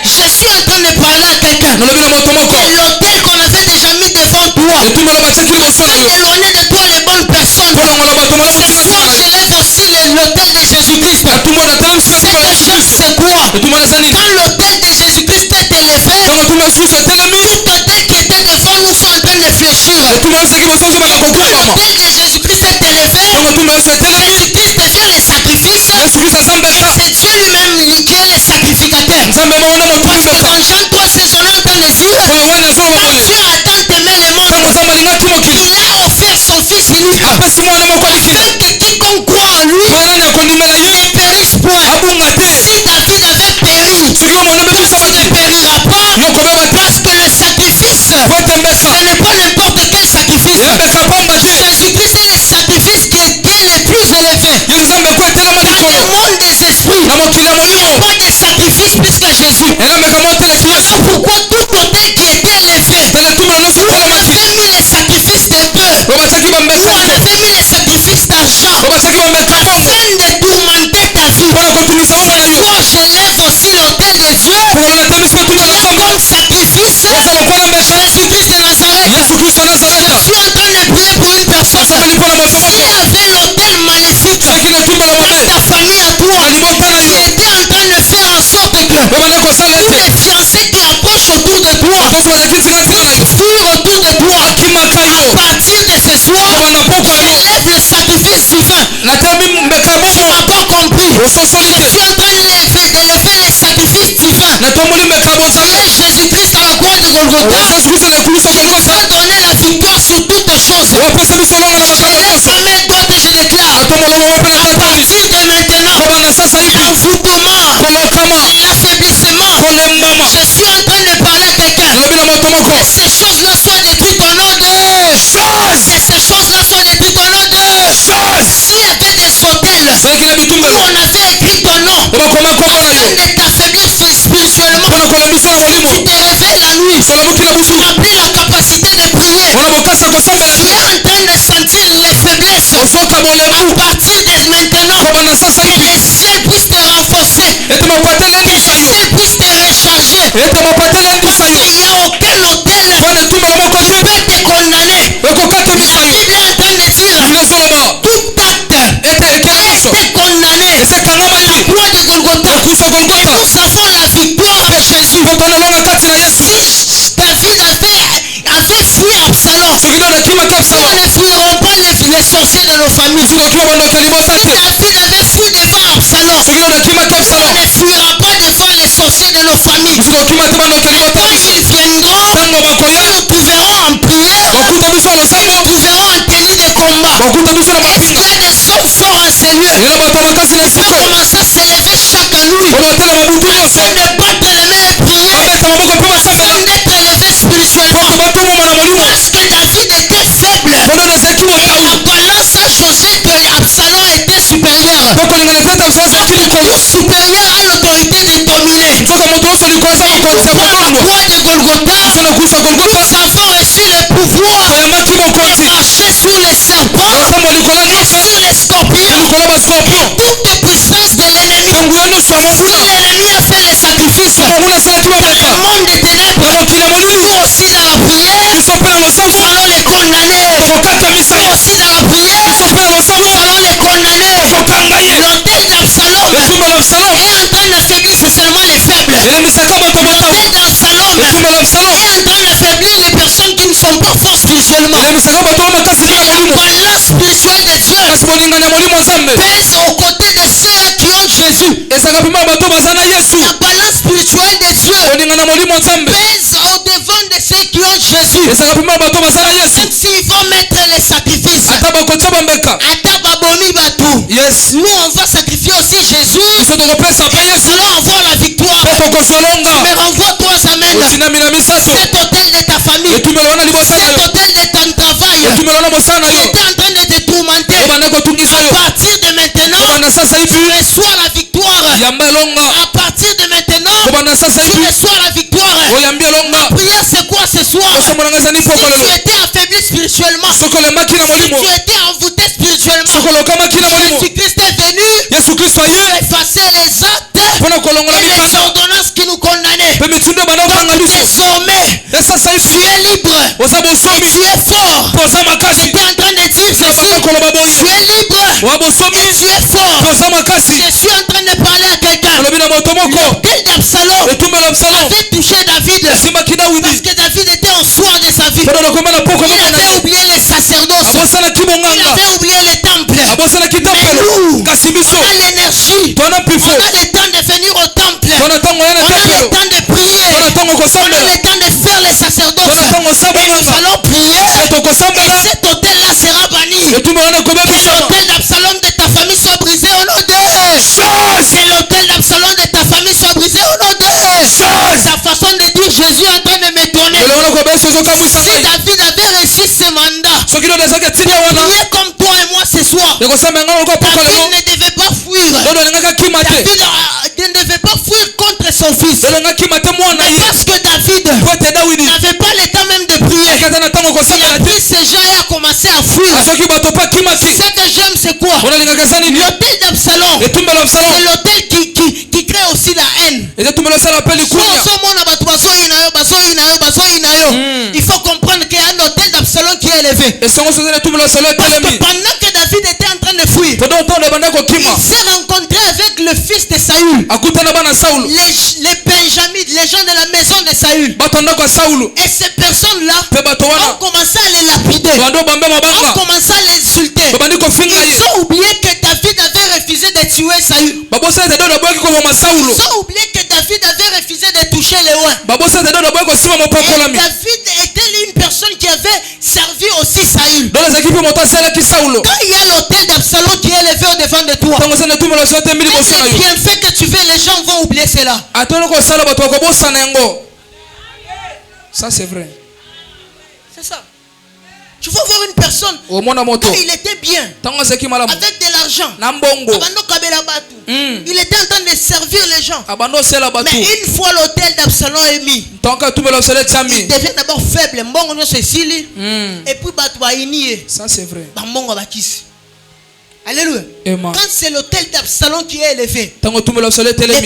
A: je suis en train de parler à quelqu'un.
B: nalobi na moto moko
A: Que l'autel qu'on avait déjà mis devant toi,
B: etumbelo batiaki liboso na
A: afin
B: yo
A: d'éloigner de toi les bonnes personnes.
B: mpo longola bato malamu
A: Ce
B: ntinga
A: soir,
B: ntinga na yo
A: j'élève aussi l'autel de Jésus-Christ.
B: etumbo natelemisi na ntumba ya
A: Cette chose,
B: yesu
A: c'est quoi?
B: etumbo eza nini
A: Quand l'autel de Jésus-Christ est élevé,
B: ntango ntumba ya yesu etelemi
A: tout autel qui était devant nous sont en train de fléchir.
B: etumba nyonso eki boso nzobaka
A: Quand
B: kokumbama
A: l'autel de Jésus-Christ est élevé,
B: ntango ntumba yesu etelemi
A: Jésus-Christ devient le sacrifice.
B: yesu kristo asambeka
A: C'est Dieu lui-même qui est le sacrificateur.
B: nzambe moko nde motu
A: Parce que
B: libeka
A: dans Jean 3, c'est son nom en train de dire,
B: po yohane azoloba
A: quand
B: boye
A: Dieu a tant aimé le monde,
B: ntango nzambe alingaki mokili
A: il a offert son fils unique,
B: apesi mwana moko likili
A: afin que quiconque croit en lui
B: mpo nani akondimela ye
A: ne périsse point.
B: abunga te
A: Si David avait péri,
B: soki omona
A: toi
B: obebisa
A: tu ne
B: makili
A: périras pas,
B: yo kobeba te
A: parce que le sacrifice,
B: po ete mbeka
A: ce n'est pas n'importe quel sacrifice.
B: yembeka pamba te
A: Jésus-Christ est le sacrifice qui est le plus élevé.
B: ye nzambe ko etelema
A: Dans le
B: likolo
A: monde des esprits,
B: na mokili ya
A: il n'y a
B: molimo
A: pas de sacrifice plus que Jésus.
B: elambeka moteleki
A: Voilà
B: yesu
A: pourquoi tout autel qui était élevé,
B: tala etumbelo nyonso
A: où on
B: etelemaki
A: avait mis les sacrifices de bœuf,
B: po batiaki
A: où
B: bambeka
A: on avait mis les sacrifices d'argent,
B: po batiaki bambeka bongo
A: afin de tourmenter ta vie.
B: mpona kotumisa bongo na
A: Ce
B: yo
A: soir, j'élève aussi l'autel de Dieu.
B: pokolo natelemisi mpe
A: Il
B: tunda
A: y
B: na
A: a
B: nzambe
A: comme sacrifice
B: eza lokola mbeka
A: Jésus-Christ de Nazareth.
B: yesu kristo ya
A: Je
B: nazareta
A: suis en train de prier pour une personne.
B: nasambeli mpona moto
A: S'il y
B: moko
A: avait l'autel maléfique
B: soki na etumbelo
A: dans
B: mabe
A: ta famille à toi,
B: na libota na
A: qui
B: yo
A: était en train de faire en sorte que
B: obanda kosala
A: tous
B: ete
A: les fiancés qui approchent autour de toi
B: bakosi bazalaki ntinga ntinga na yo
A: puissent fuir autour de toi,
B: bakimaka
A: à
B: yo
A: partir de ce soir,
B: kobanda poko ya yo
A: j'élève le sacrifice divin.
B: natelemi mbeka
A: Tu
B: bongo
A: m'as pas compris.
B: ososoli
A: Je
B: te
A: suis en train d'élever les sacrifices divins.
B: natomboli mbeka bonzambe
A: Et Jésus-Christ à la croix de Golgotha,
B: yesu kristo na ekulusa
A: qui nous
B: golgota
A: a donné la victoire sur toutes choses.
B: wapesa biso longa na
A: Je
B: makambo
A: lève
B: nyonso
A: ma main droite et je déclare,
B: natomoloba wape na
A: à
B: tatami
A: partir de maintenant,
B: kobanda sasa hivi
A: l'envoûtement,
B: kolokama
A: l'affaiblissement,
B: kolembama
A: je suis en train de parler à quelqu'un.
B: nalobi na moto moko
A: Que ces choses-là soient détruites au nom de
B: chose
A: Que ces choses-là soient détruites au nom de
B: chose
A: S'il y avait des hôtels
B: soki na
A: où
B: bitumbelo
A: on avait écrit ton nom,
B: obakoma kombo na yo
A: afin de t'affaiblir spirituellement,
B: mpona kolembisa na molimo
A: tu te réveilles la nuit,
B: solomuki na
A: tu
B: butu
A: n'as plus la capacité de prier.
B: ona bokasa kosambela
A: Tu
B: te
A: es en train de sentir les faiblesses.
B: ozoka
A: À
B: bolembu
A: partir de maintenant,
B: kobanda sasa
A: que
B: hivi
A: les ciels puissent te renforcer,
B: ete mapate
A: que les
B: elendisa yo
A: ciels puissent te recharger.
B: ete mapate elendisa
A: Parce
B: yo
A: qu'il n'y a aucun hôtel
B: mpona etumbelo moko
A: qui
B: te
A: peut te condamner.
B: ekokatemisa
A: La
B: yo
A: Bible est en train de dire,
B: biblia ezoloba
A: tout acte
B: ete ekele
A: a
B: nyonso
A: été condamné.
B: esekangamaki
A: Croix de Golgotha.
B: okusa
A: Et
B: golgota
A: nous avons la victoire de Jésus.
B: mpo tonolonga kati na yesu
A: Si David avait fui Absalom,
B: soki nde nakimaki
A: nous
B: absalo
A: ne fuirons pas les sorciers de nos familles. Si
B: soki obandoka libota te
A: David avait fui devant Absalom,
B: soki nde nakimaki
A: on
B: absalo
A: ne fuira pas devant les sorciers de nos familles.
B: soki okima te bandoka libota
A: Quand
B: biso
A: ils viendront,
B: ntango bakoya
A: nous trouverons en prière,
B: bakuta biso na
A: nous
B: losambo
A: trouverons en tenue de combat.
B: bakuta biso na
A: Est-ce qu'il
B: mapinga
A: y a des hommes forts en ces lieux?
B: yena bato makasi na
A: On
B: esika oyo
A: commence à s'élever chaque nuit
B: po batelema butu nyonso
A: afin de battre les mains et prier,
B: babeta maboko mpe basambela
A: afin d'être élevé spirituellement.
B: po batongoma na molimo
A: Parce que David était faible.
B: po nde ezalaki
A: Et
B: motau
A: la balance a jugé que Absalom était supérieur.
B: po kolingana ete ete absalo ezalaki likolo
A: Tout supérieur à l'autorité de dominer.
B: nzoka moto nyonso likolo eza mokonzi ya
A: Pourquoi la
B: kolondwa
A: croix de Golgotha?
B: mpe na kusa golgota
A: Nous avons reçu le pouvoir
B: toyambaki
A: de
B: mokonzi
A: marcher sur les serpents
B: nakotambola likolo ya
A: et
B: nyonso
A: sur les scorpions.
B: likolo ya bascorpion
A: Toute puissance de l'ennemi.
B: mpe nguya nyonso ya
A: Si
B: monguna
A: l'ennemi a fait les sacrifices
B: mpe monguna asalaki
A: dans
B: bambeka
A: le monde des
B: na
A: ténèbres,
B: mokili ya molili
A: nous aussi dans la prière,
B: biso mpe na
A: nous
B: losambo
A: allons les condamner.
B: tokokatamisa
A: Nous
B: ye
A: aussi dans la prière,
B: biso mpe na losambo
A: nous allons les condamner.
B: tokokanga ye
A: L'autel d'Absalom
B: etumbelo ya absalo
A: est en train d'affaiblir seulement les faibles.
B: elembisaka bato motau
A: L'autel d'Absalom
B: etumbelo ya absalo
A: est en train d'affaiblir les personnes qui ne sont pas fortes spirituellement. spirituellement.
B: La
A: Balance spirituelle de Dieu pèse aux côtés de ceux qui ont Jésus. La balance spirituelle de Dieu pèse au devant de ceux qui ont Jésus. Même s'ils vont mettre les sacrifices,
B: Yes.
A: nous on va sacrifier aussi Jésus. Et nous allons avoir la victoire. Mais renvoie-toi sa main. Cet hôtel de ta famille, cet hôtel de ton travail qui était en train de te tourmenter, à partir de maintenant, tu reçois la victoire. À partir de maintenant, tu reçois la victoire. Ma prière c'est quoi ce soir? Si tu étais affaibli spirituellement, si tu étais envoûté spirituellement, Jésus-Christ est venu pour effacer les actes et les ordonnances qui nous condamnaient. Donc désormais, tu es libre. Tu es fort. Tu es en train de dire ceci. Tu es libre. Et tu es fort. Je suis en train de parler à quelqu'un. L'hôtel d'Absalom avait touché David. Parce que David était en soir de sa vie. Il avait oublié les sacerdoces. Il avait oublié les temples. Mais nous, on a l'énergie. On a le temps de venir au temple. On a le temps de prier. On a le temps de faire les sacerdoces. Et nous allons prier. Et cet hôtel-là sera banni. Que l'hôtel d'Absalom de ta famille soit brisé au nom de Jésus. Que l'hôtel d'Absalom de ta famille soit brisé au nom de Jésus. Sa façon de dire Jésus est en train de m'étonner. Si David avait reçu ce mandat, priez comme toi et moi ce soir. David ne devait pas fuir. David ne devait pas fuir contre son fils. Parce que David n'avait pas le temps même de prier. Il a pris ses gens et a commencé à fuir. Ce que j'aime c'est quoi? L'hôtel d'Absalom, c'est l'hôtel qui crée aussi la haine. Il faut comprendre qu'il y a un hôtel d'Absalom qui est élevé. Parce que pendant que David était en train de fuir, il s'est rencontré avec le fils de Saül, les Benjamites, les gens de la maison de Saül. Et ces personnes-là ont commencé à les lapider, ont commencé à les insulter. Ils ont oublié que David avait refusé de tuer Saül. Ils ont oublié que David avait refusé de toucher les oins. Et David était une personne qui avait servi aussi Saül. Quand il y a l'hôtel d'Absalom qui est élevé au devant de toi, c'est bien fait que tu veux, les gens vont oublier cela.
B: Ça c'est vrai.
A: C'est ça. Tu vas voir une personne, quand il était bien, avec de l'argent, il était en train de servir les gens. Mais une fois l'hôtel d'Absalom est mis, il devient d'abord faible. Et puis
B: ça c'est vrai.
A: Alléluia.
B: Amen.
A: Quand c'est l'hôtel d'Absalom qui est élevé, les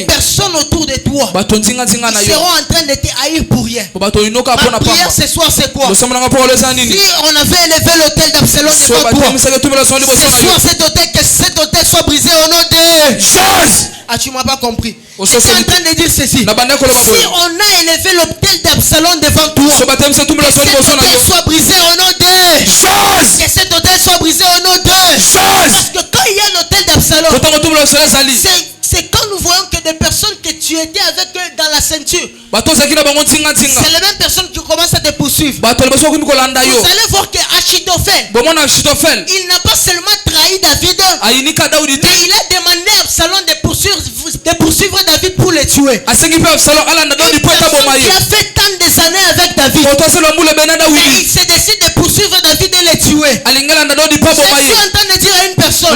A: personnes autour de toi seront en train de te haïr pour rien. Ma prière ce soir c'est quoi? Si on avait élevé l'hôtel d'Absalom devant toi, ce soir cet hôtel soit brisé au nom de Jésus. Ah, tu m'as pas compris. Je suis en train de dire ceci. Si on a élevé l'hôtel d'Absalom devant toi, que cet hôtel soit brisé au nom de Jésus. Que cet hôtel soit brisé au nom de Jésus. Parce que quand il y a l'hôtel d'Absalom, c'est quand nous voyons que des personnes que tu étais avec eux dans la ceinture, c'est les mêmes personnes qui commencent à te poursuivre. Vous allez voir que Achitophel, il n'a pas seulement trahi David, mais il a demandé à Absalom de poursuivre David pour le tuer. Une personne qui a fait tant des années avec David, mais il se décide de poursuivre David et le tuer. Je suis en train de dire à une personne,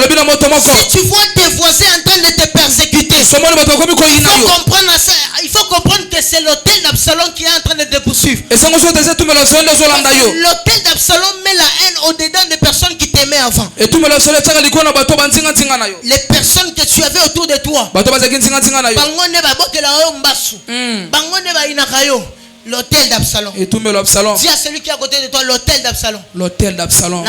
A: si tu vois tes voisins en train de te persécuter, il faut comprendre que c'est l'hôtel d'Absalom qui est en train de te poursuivre. L'hôtel d'Absalom met la haine au-dedans des personnes qui t'aimaient avant. Les personnes que tu avais autour de toi, l'hôtel d'Absalom. Dis à celui qui est à côté de toi, l'hôtel d'Absalom.
B: L'hôtel d'Absalom.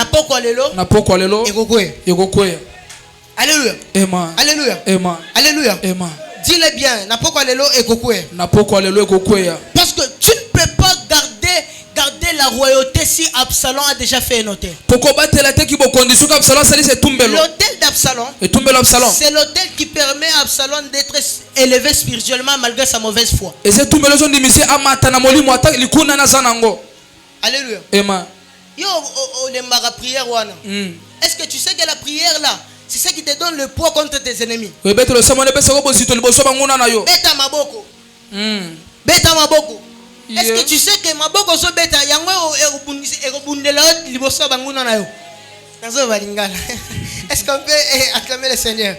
A: Alléluia.
B: Amen.
A: Alléluia.
B: Amen.
A: Alléluia.
B: Amen.
A: Dis-le bien. Parce que tu ne peux pas garder la royauté si Absalom a déjà fait un hôtel?
B: L'hôtel
A: d'Absalom, c'est l'hôtel qui permet à Absalom d'être élevé spirituellement malgré sa mauvaise foi. Alléluia. Yo, la prière, est-ce que tu sais que la prière là, c'est ça qui te donne le poids contre tes ennemis? Beta maboko. Beta maboko. Est-ce que tu sais que maboko so beta yango ekobundela liboso banguna na yo? Nazo balingala. Est-ce qu'on peut acclamer le Seigneur?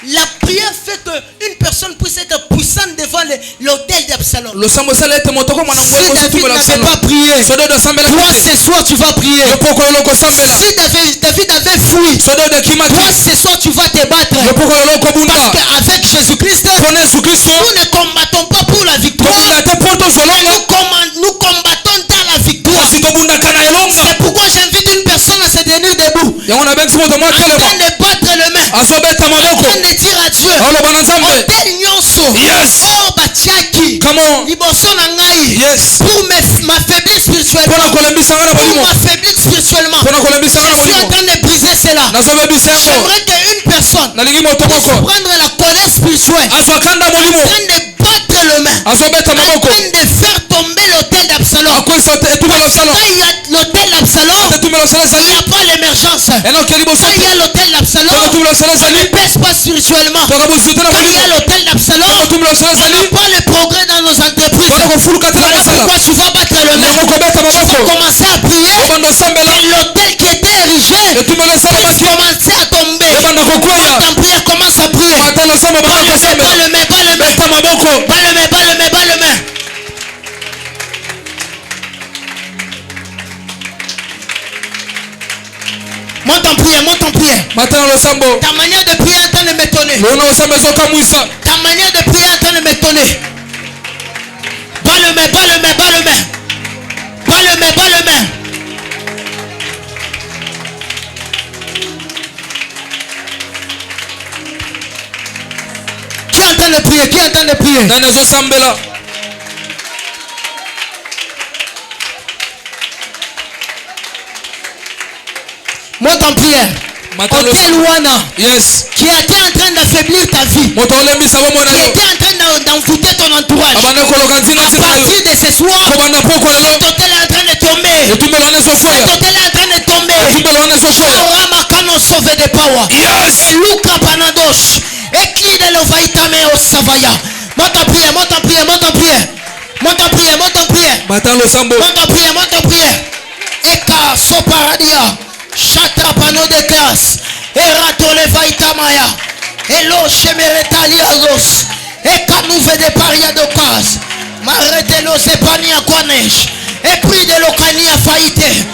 A: La prière fait qu'une personne puisse être puissante devant l'autel d'Absalom. Si David n'avait pas prié, toi ce soir tu vas prier. Si David avait fui, toi ce soir tu vas te battre. Parce qu'avec Jésus-Christ, nous ne combattons pas pour la victoire. Nous combattons dans la victoire. C'est pourquoi j'invite une personne à se tenir debout, en train de battre les mains, en train de dire à Dieu,
B: Yes. Come on. Yes.
A: Pour m'affaiblir spirituellement, je suis en train de briser cela. J'aimerais qu'une personne puisse prendre la colère spirituelle, en train de battre le main, en train de faire tomber l'autel d'Absalom. Quand il y a l'autel d'Absalom, il n'y a pas l'émergence. Quand il y a l'autel d'Absalom, on ne pèse pas spirituellement. Quand il y a l'autel d'Absalom, on n'a pas le progrès dans nos entreprises. Voilà pourquoi tu vas battre le main. Tu vas commencer à prier. Et l'autel qui était érigé puisse commencer à tomber. Quand en prière, commence à prier. Bas le main. Monte en prière. Ta manière de prier est en train de m'étonner. Ta manière de prier est en train de m'étonner. Bas le main. Qui est en train de prier? Monte en prière. Hôtel Wana,
B: Yes.
A: qui était en train d'affaiblir ta vie, qui était en train d'envoûter ton entourage. À partir de ce soir, cet hôtel est en train de tomber. Cet hôtel est en train de tomber. Aurama Kano sauvé de power.
B: Yes.
A: Luka Panadosh. Éclit de l'Ovaïtame au Savaya. Monte en prière. Eka Soparadia. Chatra pano de classe. Erato le Vaitamaya. Elo Shemeretaliagos. Eka nouve de paria de case. Maretelo Sepania Kwanesh. Et prix de l'Okania Faïté.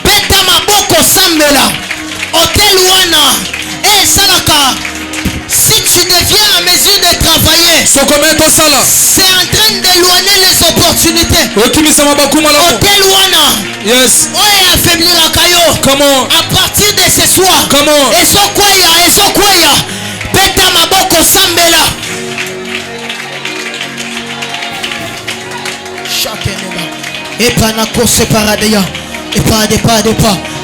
A: Beta Maboko Sambela. Hôtel Wana. Et Salaka. Si tu deviens en mesure de travailler, c'est en train d'éloigner les opportunités. Hôtel Wana.
B: Yes.
A: Ouais, affaiblir la caillou.
B: Comment?
A: À partir de ce soir.
B: Comment?
A: Esokwaya. Beta Maboko Sambela. Epanako separadea. Epa.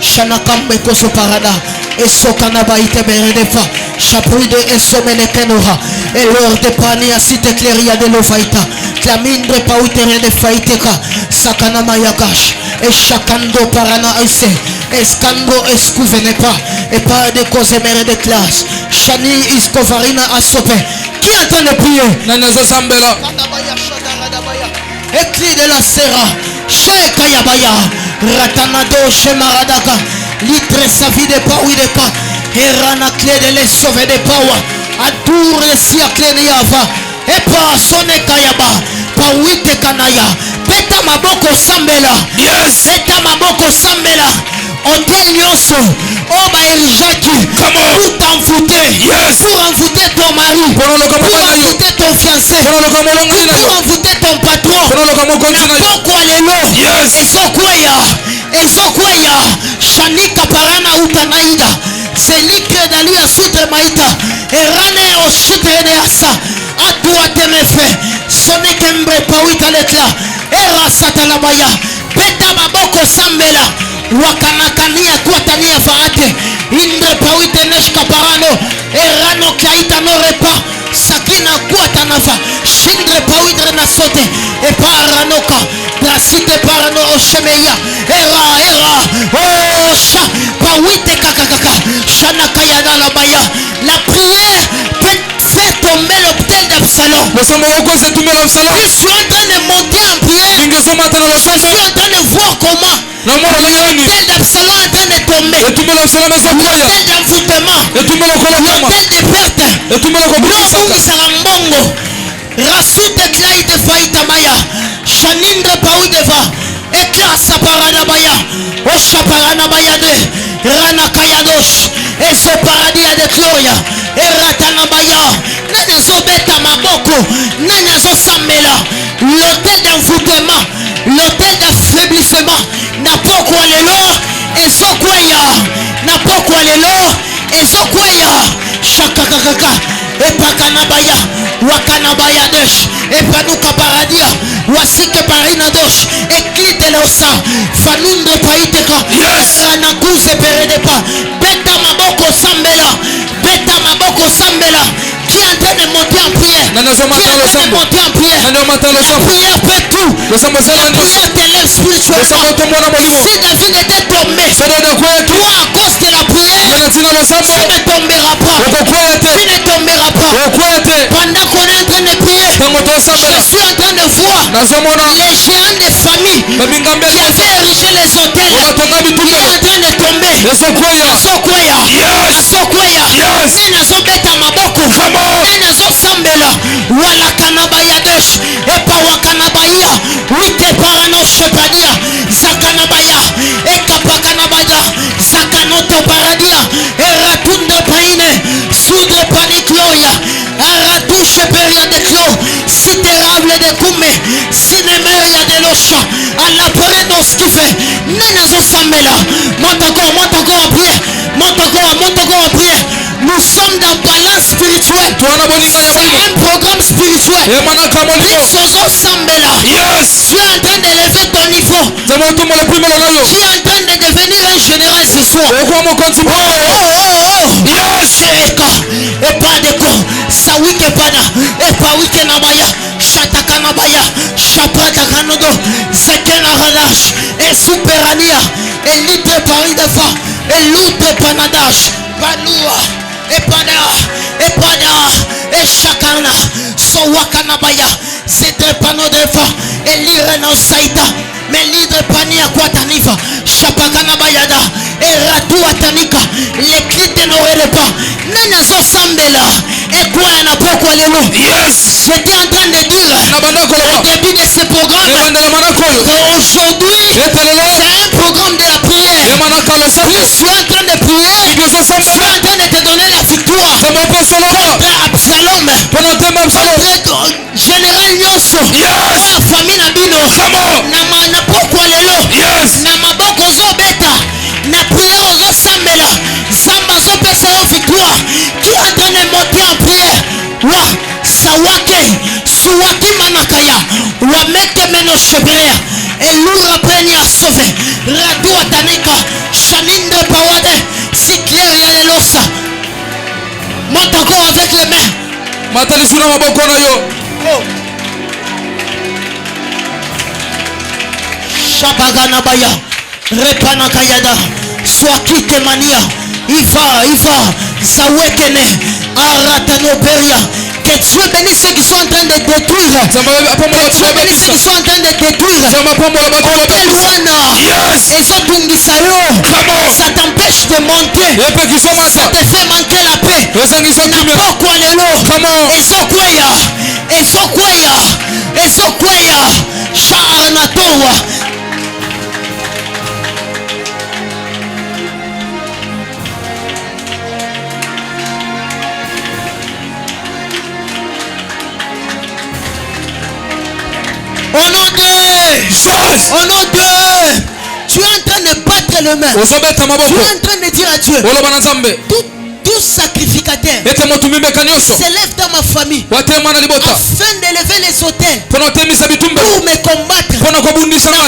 A: Shanakambe koso parada. Esokana ite beredefa. Chapri de Esomenekenoha. Et l'or de Pania Cite Cléria de l'Ovaïta. Clamindre Pautere de Faiteka. Sakana Mayakash. Et Chakando Parana Ese. Escando Escouvenepa. Et pas de Cosemere de classe. Shani Iskovarina Asope. Qui est en train de prier? Écrit de la Serra. Sheka Yabaya. Ratanado Shemaradaka. Litre Savi de Pauideka. Erana clé de les sauver de Pawa. Adour le siècle Niava. Et pas sonne Kayaba. Pauite Kanaya. Beta Maboko Sambela.
B: Yes.
A: Beta Maboko Sambela. Hôtel Nyonso. Oba Erijaki. Pour t'envoûter.
B: Yes.
A: Pour envoûter ton mari. Pour envoûter ton fiancé. Pour envoûter ton patron. Pourquoi les lots?
B: Yes.
A: Ezokwaya. Shanika Parana Utanaida. Zelike Dalia Sutre Maïta. Erane Oshitre de Asa. Atua Temefe. Sonekembre Pauita. Nazareth là. Era satalabaya. Peta maboko sambela. Wakanakania kuatania faate. Indre pawite neshka parano. Erano kaita no repa. Sakina kuatanafa. Shindre pawidre na sote. E paranoka. Drasite parano oshemeya. Era. Oh sha. Pawite kakakaka. Shanakaya dalabaya. La prière peut faire tomber l'hôtel d'Absalom. Je suis en train de monter en prière. Je suis en train de voir comment l'hôtel d'Absalom est en train de tomber. L'hôtel d'envoûtement. L'hôtel de perte. L'hôtel Sarambongo. Rasute Klaï de Faïtamaya. Shanindre Paou deva. Ekla Saparanabaya. Oshaparanabaya de Ranakayadosh. Et ce paradis de Gloria. Eratanabaya. Nana Zobeta Maboko. Nana Zosamela. L'hôtel d'envoûtement. L'hôtel d'affaiblissement. Napoko Alelo. Et Zokwaya. Napoko Alelo. Et Zokwaya. Shakakakaka. Epakanabaya. Wakanabaya Desh. Epanuka Paradia. Wasike Parina Dosh. Eklite Leosa. Fanundre Paiteka. Ranakuze Peredepa. Beta Maboko Sambela. Beta Maboko Sambela. Qui est en train de monter en prière. Qui est en train de monter en prière. La prière fait tout. La prière t'élève spirituellement. Si David était tombé, toi à cause de la prière, tu ne tomberas pas. Tu ne tomberas pas. Pendant qu'on est en train de prier, je suis en train de voir les géants des familles qui avaient érigé les hôtels. Il est en train de tomber. Asokwaya. Nena zobeta maboko. Nena zosambela. Wala kanabaya desh. Epa wakanabaya. Wite parano shepadia. Zakanabaya. Ekapa kanabaya. Zakanoto paradia. Eratunde paine. Soudre panikloya. Aratushe peria de clo. Siterable de kume. Sinemeria de locha. Alla preno skife. Nena zosambela. Monte encore en prière. Monte encore en prière. Nous sommes dans balance spirituelle. C'est un programme spirituel. Tu es en train d'élever ton niveau. Tu es en train de devenir un général ce soir. Et pas de quoi. Sawike pada. Et pas wike nabaya. Shataka nabaya. Shapata kanodo. Zekena radash. Et superania. Et litre pari de fa. Et loutre panadash. Balua. Epada, Eshakana, Sowakanabaya, c'est un panneau de fa, et l'irena saïta, mais l'idre pania quatanifa, Chapakanabayada, et Ratou Atanika, les clits n'auraient pas, Nanazo Sambela, et quoi n'a pas quoi les mots. Yes, j'étais en train de dire au début de ce programme qu'aujourd'hui, c'est un programme de la prière. Plus je suis en train de prier, je suis en train de te donner la victoire contre Absalom, contre général Nyoso, la famille Nabino, na poko lelo, na maboko zobeta, na prière ozo sambela, samba zo pesa yo victoire. Qui est en train de monter en prière? Wa sawake, suwaki manakaya, wa mete meno shebrea, et l'oura prenia sauvé, radu atanika, shaninde pawade, si clair ya lelosa. Monte encore avec les mains. Shabaganabaya, Repanakayada, Swakite Mania, Iva, Zawekene, Aratanoperia. Que Dieu bénisse ceux qui sont en train de détruire. Que Dieu bénisse ceux qui sont en train de détruire. Hôtel Wana. Et Zotungisayo. Ça t'empêche de monter. Ça te fait manquer la paix. N'importe quoi les lots. Ezokwaya. Charnatoa. Au nom de tu es en train de battre les mains. Tu es en train de dire à Dieu, toute tout sacrificateur s'élève dans ma famille afin d'élever les autels pour me combattre.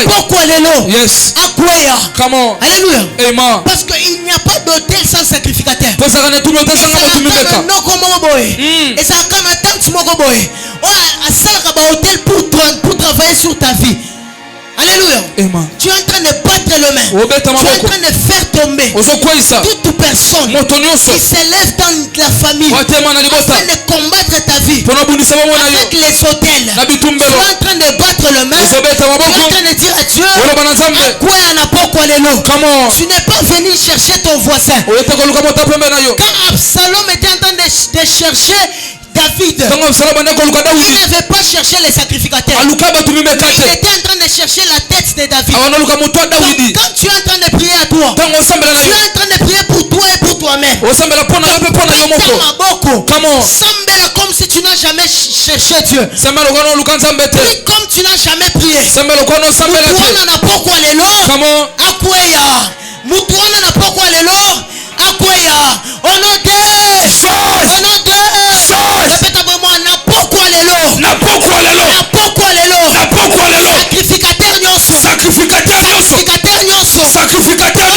A: Pourquoi les
B: Yes.
A: Come on. Alléluia. Amen. Parce qu'il n'y a pas d'hôtel sans sacrificateur. Et ça pour travailler sur ta vie. Alléluia. Amen. Tu es en train de battre le main. Tu es en train de faire tomber toute personne qui s'élève dans la famille afin de combattre ta vie avec les autels. Tu es en train de battre le main. Tu es en train de dire à Dieu, tu n'es pas venu chercher ton voisin. Quand Absalom était en train de chercher David, il n'avait pas cherché les sacrificateurs. Il était en train de chercher la tête de David. Donc, quand tu es en train de prier à toi, tu es en train de prier pour toi et pour toi-même. Comme si tu n'as jamais cherché Dieu. Prie comme tu n'as jamais prié. Au nom de répète-moi, sacrificateur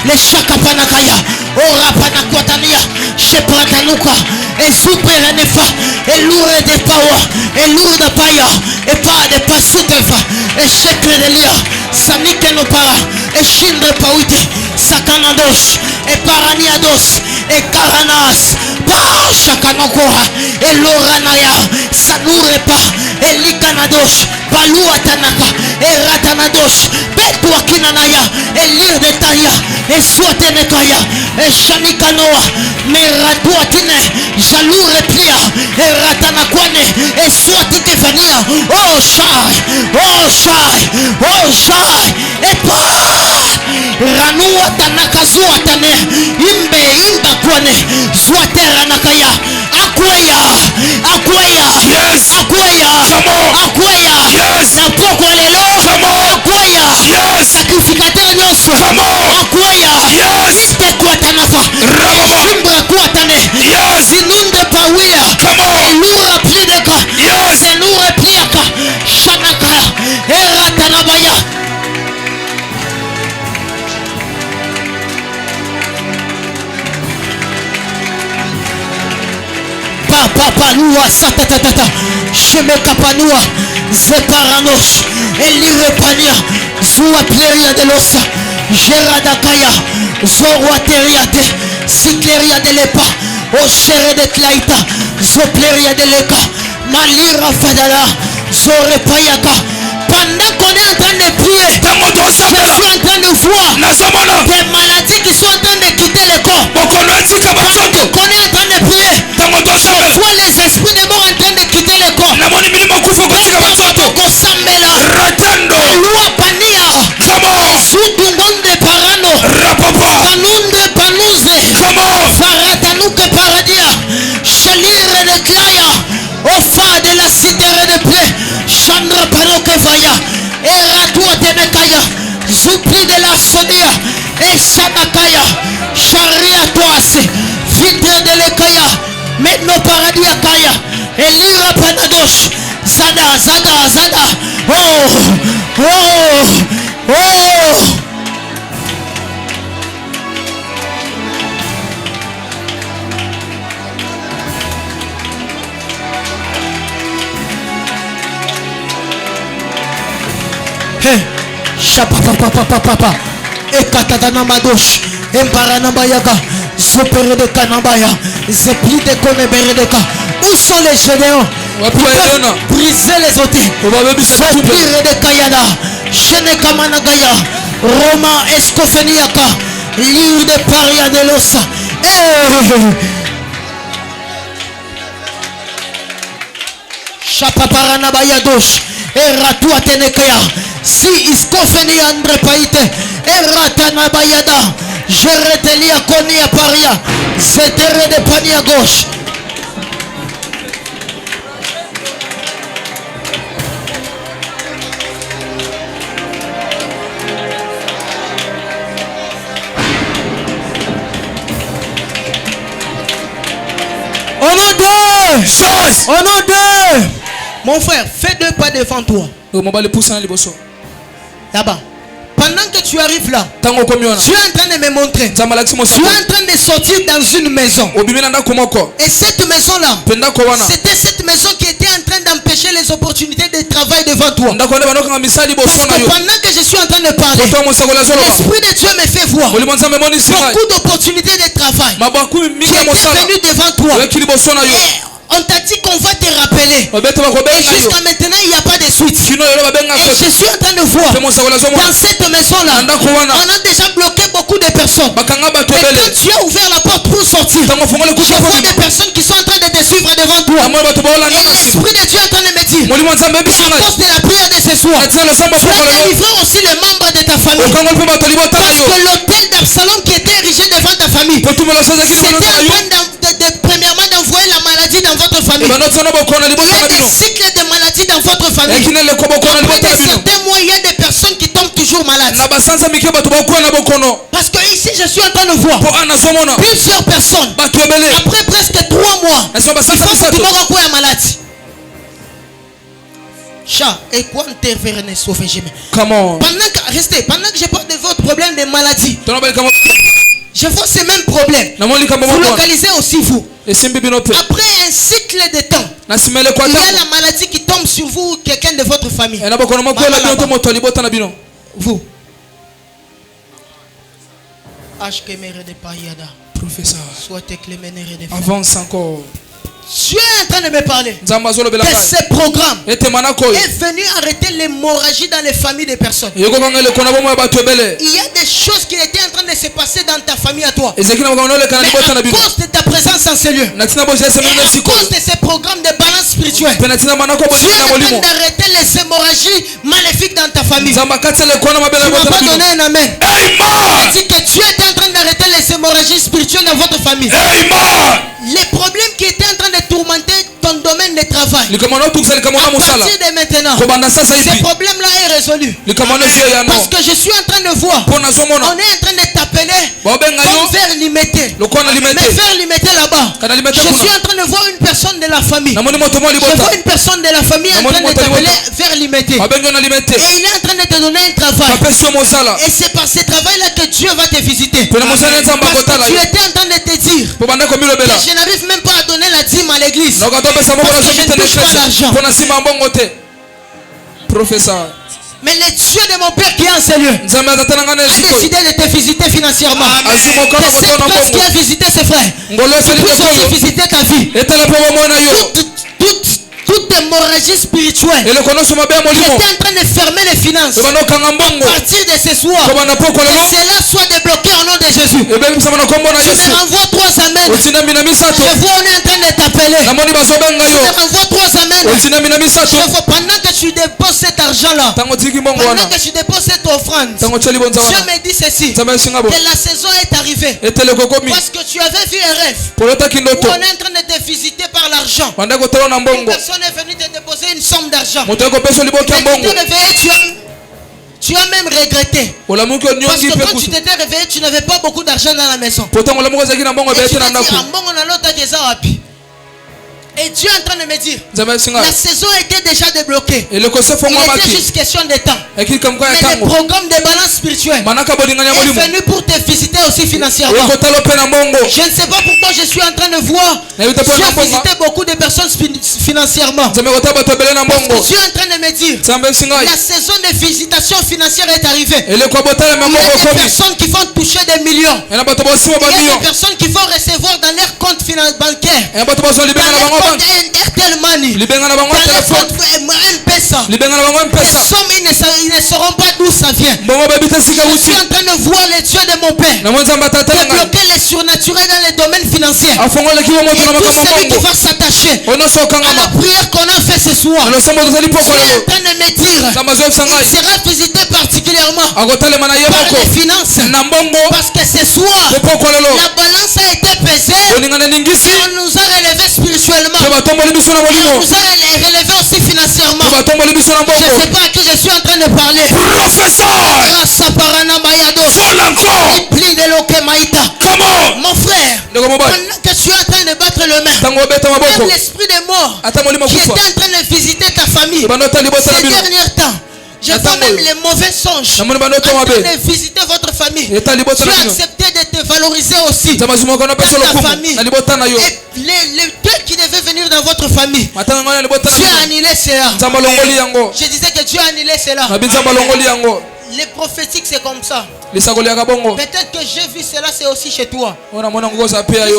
A: les chakapanakaya ora panakwatania shepratanuka et superenefa et lourd de power et lourd de paya et pas de pasutefa et shekredelia sanike no para et shindre pauite sakanadosh et paraniados et karanas pa shakanokora et loranaya sanure pa et likanadosh palua tanaka et ratanadosh betwa kinanaya et lire de taya et soitenekaya et shanikanoa meratuatine jalou replia et ratanakwane et soititefania oh shai et pa ranua tanaka zuatane imba kwane zuatera nakaya akwaya yes akwaya yes na poko lelo akwaya yes sacrificateur nyonso akwaya yes tekwatanafa simbra kwatane yes zinunde pawia elura plideka yes elura pliaka shanaka eratanabaya papa lua satatata shemekapanua zeparanos elirepania zua pleria de losa geradakaya zoroateriate sikleria de lepa oshere de tlaita zopleria de leka malira fadala zorepayaka. Pendant qu'on est en train de prier, je suis en train de voir des maladies qui sont en train de quitter le corps. Pendant qu'on est en train de prier, je vois les esprits de mort en train de quitter le corps. Loi pania, Sutungonde parano, Panunde panuze, Faratanuke paradia, Chalire de Claya, Ofa de la cité de plaie, Chandra paroke vaya, Eratua tenekaya, Zupli de la sonia, Eshanakaya, Charia toase, Vitre de l'Ekaya, Medno paradia kaya, Elira panadosh, Zada, oh. Papa Ekatadana madosh Emparana bayaka Zopere de kanabaya Zepli de koneberedeka. Où sont les gédéons? Briser les hôtels. Zopire de kayada Shenekamana gaya Roma Escofeniaka, Liu de Paria de Losa. Chapaparana Bayadosh, Eratua Tenekea, Si Iskofeni Andre Paite, Eratana Bayada, Jeretelia Konia Paria, Zetere de Pania gauche. Au nom de chose. Au nom de mon frère, fais 2 pas devant toi. Là-bas. Pendant que tu arrives là, tu es en train de me montrer. Tu es en train de sortir dans une maison. Et cette maison-là, c'était cette maison qui était en train d'empêcher les opportunités de travail devant toi. Parce que pendant que je suis en train de parler, l'Esprit de Dieu me fait voir beaucoup d'opportunités de travail qui étaient venues devant toi. On t'a dit qu'on va te rappeler. Et jusqu'à maintenant, il n'y a pas de suite. Et je suis en train de voir dans cette maison-là, on a déjà bloqué beaucoup de personnes. Et quand tu as ouvert la porte pour sortir, je vois des personnes qui sont en train de te suivre devant toi. Et l'Esprit de Dieu est en train de me dire, à cause de la prière de ce soir, tu as délivré aussi les membres de ta famille. Parce que l'hôtel d'Absalom qui était érigé devant ta famille, c'était en train premièrement d'envoyer la maladie dans votre famille. Il y a des cycles de maladies dans votre famille. Après certains mois, il y a des personnes qui tombent toujours malades. Parce que ici, je suis en train de voir plusieurs personnes. Après presque 3 mois, ils font que tu malade. Chat, et quoi intervenir sauver jamais. Pendant que je parle de votre problème de maladie, je vois ces mêmes problèmes. Vous localisez aussi vous. Après un cycle de temps, il y a la maladie qui tombe sur vous ou quelqu'un de votre famille. Vous.
B: Professeur,
A: avance encore. Tu es en train de me parler que ce programme est venu arrêter l'hémorragie dans les familles des personnes. Il y a des choses qui étaient en train de se passer dans ta famille à toi. Mais à cause de ta présence en ce lieu, et à cause de ce programme de balance spirituelle, tu es en train d'arrêter les hémorragies maléfiques dans ta famille. Tu ne m'as pas donné un amen. Je dis que Dieu est en train d'arrêter les hémorragies spirituelles dans votre famille. Les problèmes qui étaient en train de tourmenter ton domaine de travail, à partir de maintenant, ce problème-là est résolu. Parce que je suis en train de voir, on est en train de t'appeler comme vers Limité. Mais vers Limité là-bas, je suis en train de voir une personne de la famille. Je vois une personne de la famille en train de t'appeler vers Limité. Et il est en train de te donner un travail. Et c'est par ce travail-là que Dieu va te visiter. Parce que tu étais en train de te dire que je n'arrive même pas à donner la dîme à l'église. Parce que je ne touche pas d'argent.
B: Professeur.
A: Mais le Dieu de mon Père qui est en ce lieu a décidé de te visiter financièrement. C'est cette grâce qui a visité ses frères. Il puisse aussi visiter ta vie. Toute hémorragie spirituelle qui était en train de fermer les finances, à partir de ce soir, que cela soit débloqué au nom de Jésus. Je te renvoie 3 amens. Je vois on est en train de t'appeler. Je te renvoie 3 amens. Je vois pendant que tu déposes cet argent-là, pendant que tu déposes cette offrande, Dieu me dit ceci, que la saison est arrivée. Parce que tu avais vu un rêve où on est en train de te visiter par l'argent. Une personne est venue te déposer une somme d'argent. Tu as même regretté. Parce que quand tu t'étais réveillé, tu n'avais pas beaucoup d'argent dans la maison. Et tu t'es dit, et Dieu est en train de me dire, la saison était déjà débloquée. Il était juste question de temps. Mais le programme de balance spirituelle est venu pour te visiter aussi financièrement. Je ne sais pas pourquoi je suis en train de voir Dieu visiter beaucoup de personnes financièrement. Parce que Dieu est en train de me dire, la saison de visitation financière est arrivée. Il y a des personnes qui vont toucher des millions. Il y a des personnes qui vont recevoir dans leur compte bancaire. Un Airtel nani.
B: libengana bango téléphone, libengana bango mpesa.
A: Ils ne sauront pas d'où ça vient.
B: Bongo babita sika
A: Je suis en train de voir les dieux de mon père débloquer les surnaturels dans les domaines financiers. Et tout celui qui va s'attacher à la prière qu'on a fait ce soir, je suis en train de me dire, il sera visité particulièrement par les finances, parce que ce soir la balance a été pesée et on nous a relevé spirituellement, on nous a relevé aussi financièrement. Je ne sais pas à qui je suis en train de parler. Mon frère, pendant que tu es en train de battre le main, même l'esprit de mort qui était en train de visiter ta famille ces derniers temps, je vois même les mauvais songes en train de visiter votre famille. Tu as accepté de te valoriser aussi dans ta famille. Et les deux qui devaient venir dans votre famille, Dieu a annulé cela. Je disais que Dieu a annulé cela. Les prophétiques, c'est comme ça. Peut-être que j'ai vu cela, c'est aussi chez toi. Si